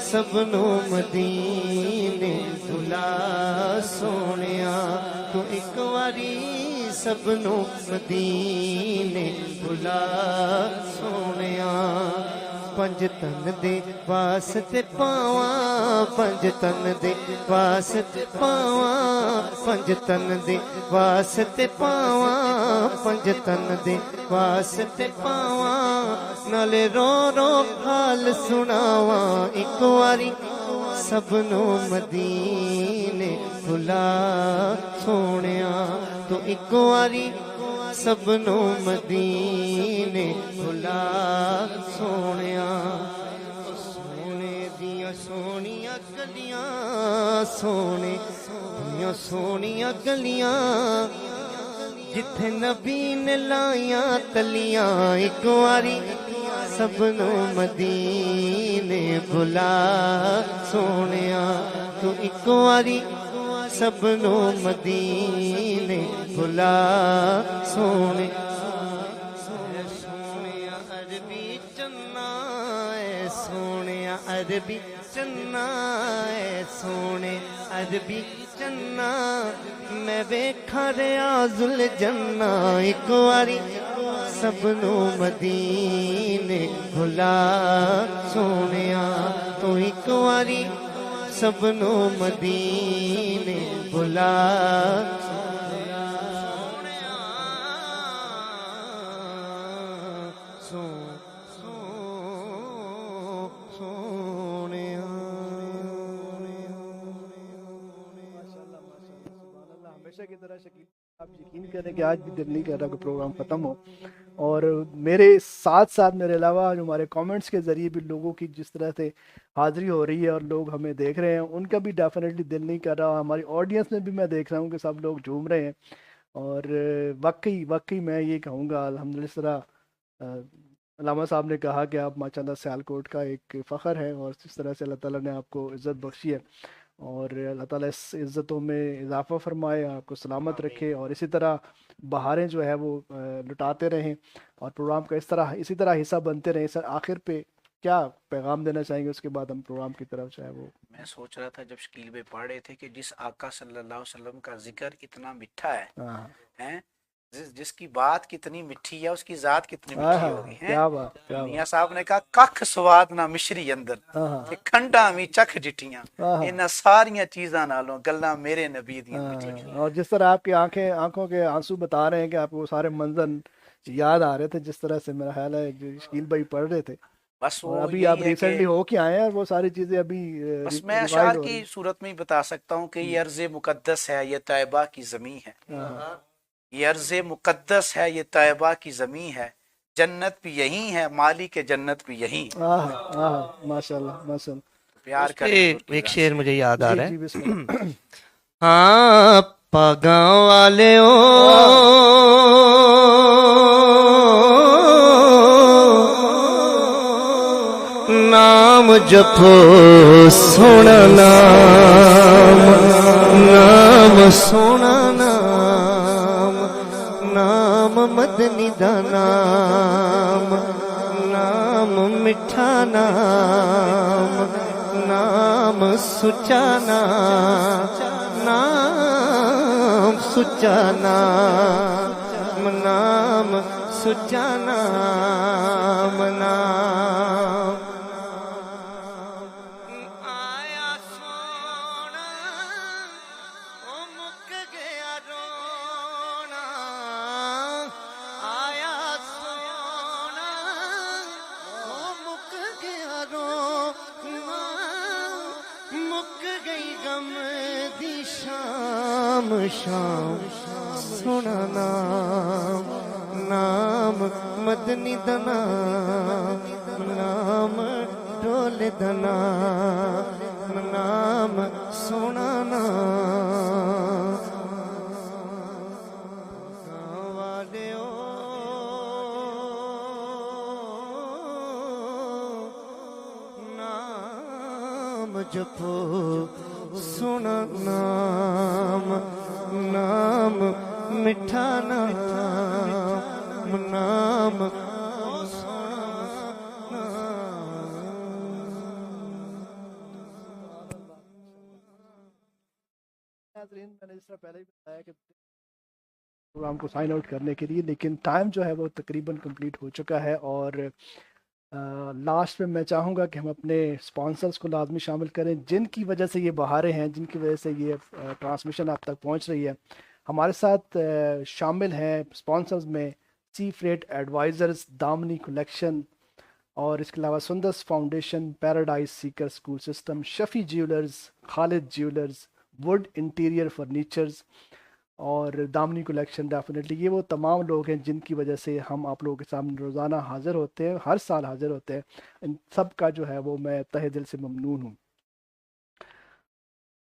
सबनू मदीने बुला सोनिया, तू एक बारी सबनू मदीने बुला सोनिया, पंज तन दे वास्ते पावा पंज तन दे वास्ते पावा पंज तन दे वास्ते पावा पंज तन दे वास्ते पावा नाले रो रो हाल सुनावा एक वारी सबनों मदीने बुला सोनिया तो एक वारी सबनों मदीने बुला सोनिया सोने दिया सोनिया गलियां सोने दिया सोनिया गलियां जिथे नबी ने लाया तलियां एक वारी सबनों मदीने बुला सोनिया तू एक वारी सबनों मदीने बुला सोने सोनिया अरबी चन्ना है सोनिया अरबी चन्ना है सोने अरबी चन्ना मैं वेखा रियाजुल जन्ना एक वारी सबनों मदीने बुला सोनिया तो एक वारी सबनों मदीने बुला हमेशा की तरह शकील आप यकीन करें कि आज भी दिल नहीं कर रहा कि प्रोग्राम ख़त्म हो। और मेरे साथ साथ मेरे अलावा जो हमारे कमेंट्स के ज़रिए भी लोगों की जिस तरह से हाज़िरी हो रही है और लोग हमें देख रहे हैं, उनका भी डेफिनेटली दिल नहीं कर रहा। हमारी ऑडियंस में भी मैं देख रहा हूँ कि सब लोग झूम रहे हैं। और वाकई मैं ये कहूँगा अल्हम्दुलिल्लाह, अल्लामा साहब ने कहा कि आप माशाल्लाह सियालकोट का एक फ़ख्र है और जिस तरह से अल्लाह ताला ने आपको इज़्ज़त बख्शी है और अल्लाह ताला इस इज़्ज़तों में इजाफ़ा फरमाए, आपको सलामत रखे और इसी तरह बहारें जो है वो लुटाते रहें और प्रोग्राम का इसी तरह हिस्सा बनते रहें। सर आखिर पे क्या पैगाम देना चाहेंगे, उसके बाद हम प्रोग्राम की तरफ जो है वो। मैं सोच रहा था जब शकील में पढ़ रहे थे कि जिस आका सल्लल्लाहु अलैहि वसल्लम का जिक्र इतना मिठा है जिसकी बात कितनी मिठी है उसकी जात कितनी मिठी होगी है। मियां साहब ने कहा कख स्वाद ना मिश्री अंदर ते खंडा भी चख जिटियां इन सारियां चीज़ां नालों गल्लां मेरे नबी दी मिठी। और जिस तरह आपकी आंखों के आंसू बता रहे हैं कि आपको सारे मंजर याद आ रहे थे, जिस तरह से मेरा ख्याल है जो शकील भाई पढ़ रहे थे, बस वो अभी आप रिसेंटली हो के आए हैं, वो सारी चीजें अभी बस मैं अशार की सूरत में ही बता सकता हूँ कि ये अर्ज़ मुकद्दस है, ये तैयबा की ज़मीं है, ये अर्ज़ मुकद्दस है, ये तैयबा की ज़मीं है, जन्नत भी यही है, माली के जन्नत भी यही। माशाल्लाह प्यार करें। एक शेर मुझे याद आ रहा है। हाँ पागा वाले नाम जपो सोना नाम, नाम सोना नाम, नाम मदनी दा नाम, नाम मिठा नाम, नाम सुचा नाम सुचा नाम, नाम सुचा नाम, नाम आया सोना ओ मुक गया रोना, आया सोना ओ मुक गया रोना, मुक गई गम दी शाम शाम सोना नाम, नाम मदनी दा नाम, नाम डोले दा नाम, नाम सोना नाम वाले नाम जपो सोना नाम, नाम मिठा नाम, नाम मैंने जिस तरह पहले ही बताया कि प्रोग्राम को साइन आउट करने के लिए, लेकिन टाइम जो है वो तकरीबन कंप्लीट हो चुका है और लास्ट में मैं चाहूँगा कि हम अपने स्पॉन्सर्स को लाजमी शामिल करें, जिनकी वजह से ये बहारें हैं, जिनकी वजह से ये ट्रांसमिशन आप तक पहुँच रही है। हमारे साथ शामिल हैं स्पॉन्सर्स में सी फ्रेट एडवाइज़र्स, दामनी कलेक्शन, और इसके अलावा Sundas foundation, paradise Sikar school system, Shafi jewellers, Khalid jewellers, would interior furnitures और दामनी कलेक्शन। डेफिनेटली ये वो तमाम लोग हैं जिनकी वजह से हम आप लोगों के सामने रोज़ाना हाज़िर होते हैं, हर साल हाज़िर होते हैं। इन सब का जो है वो मैं तहे दिल से ममनून हूँ।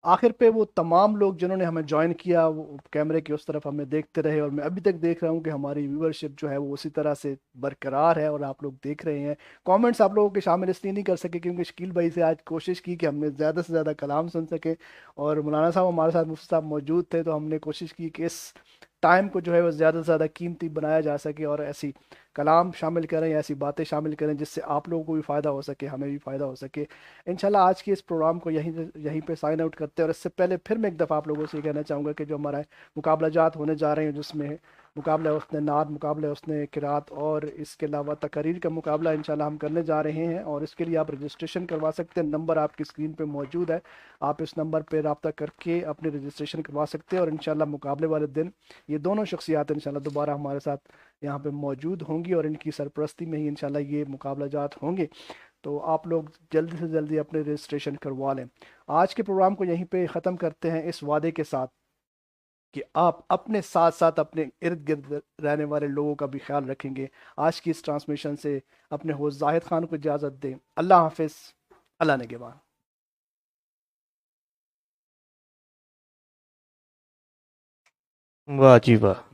आखिर पे वो तमाम लोग जिन्होंने हमें ज्वाइन किया, वो कैमरे के उस तरफ हमें देखते रहे, और मैं अभी तक देख रहा हूँ कि हमारी व्यूअरशिप जो है वो उसी तरह से बरकरार है और आप लोग देख रहे हैं। कमेंट्स आप लोगों के शामिल इसलिए नहीं कर सके क्योंकि शकील भाई से आज कोशिश की कि हमने ज़्यादा से ज़्यादा कलाम सुन सके, और मौलाना साहब हमारे साथ, मुफ्ती साहब मौजूद थे, तो हमने कोशिश की कि इस टाइम को जो है वो ज़्यादा से ज़्यादा कीमती बनाया जा सके और ऐसी कलाम शामिल करें, ऐसी बातें शामिल करें जिससे आप लोगों को भी फ़ायदा हो सके, हमें भी फ़ायदा हो सके। इंशाल्लाह आज के इस प्रोग्राम को यहीं पे साइन आउट करते हैं। और इससे पहले फिर मैं एक दफ़ा आप लोगों से ये कहना चाहूँगा कि जो हमारा मुकाबला जात होने जा रहे हैं, जिसमें मुकाबला उसने नाद, मुकाबला उसने किरात और इसके अलावा तकरीर का मुकाबला इंशाल्लाह हम करने जा रहे हैं, और इसके लिए आप रजिस्ट्रेशन करवा सकते हैं। नंबर आपकी स्क्रीन पे मौजूद है, आप इस नंबर पे रब्ता करके अपने रजिस्ट्रेशन करवा सकते हैं। और इंशाल्लाह मुकाबले वाले दिन ये दोनों शख्सियात इंशाल्लाह दोबारा हमारे साथ यहाँ पे मौजूद होंगी और इनकी सरपरस्ती में ही इंशाल्लाह ये मुकाबला जात होंगे। तो आप लोग जल्दी से जल्दी अपने रजिस्ट्रेशन करवा लें। आज के प्रोग्राम को यहीं पे ख़त्म करते हैं इस वादे के साथ कि आप अपने साथ साथ अपने इर्द गिर्द रहने वाले लोगों का भी ख्याल रखेंगे। आज की इस ट्रांसमिशन से अपने होस्ट जाहिद खान को इजाज़त दें। अल्लाह हाफिज़, अल्लाह निगहबान। वाह जी वाह।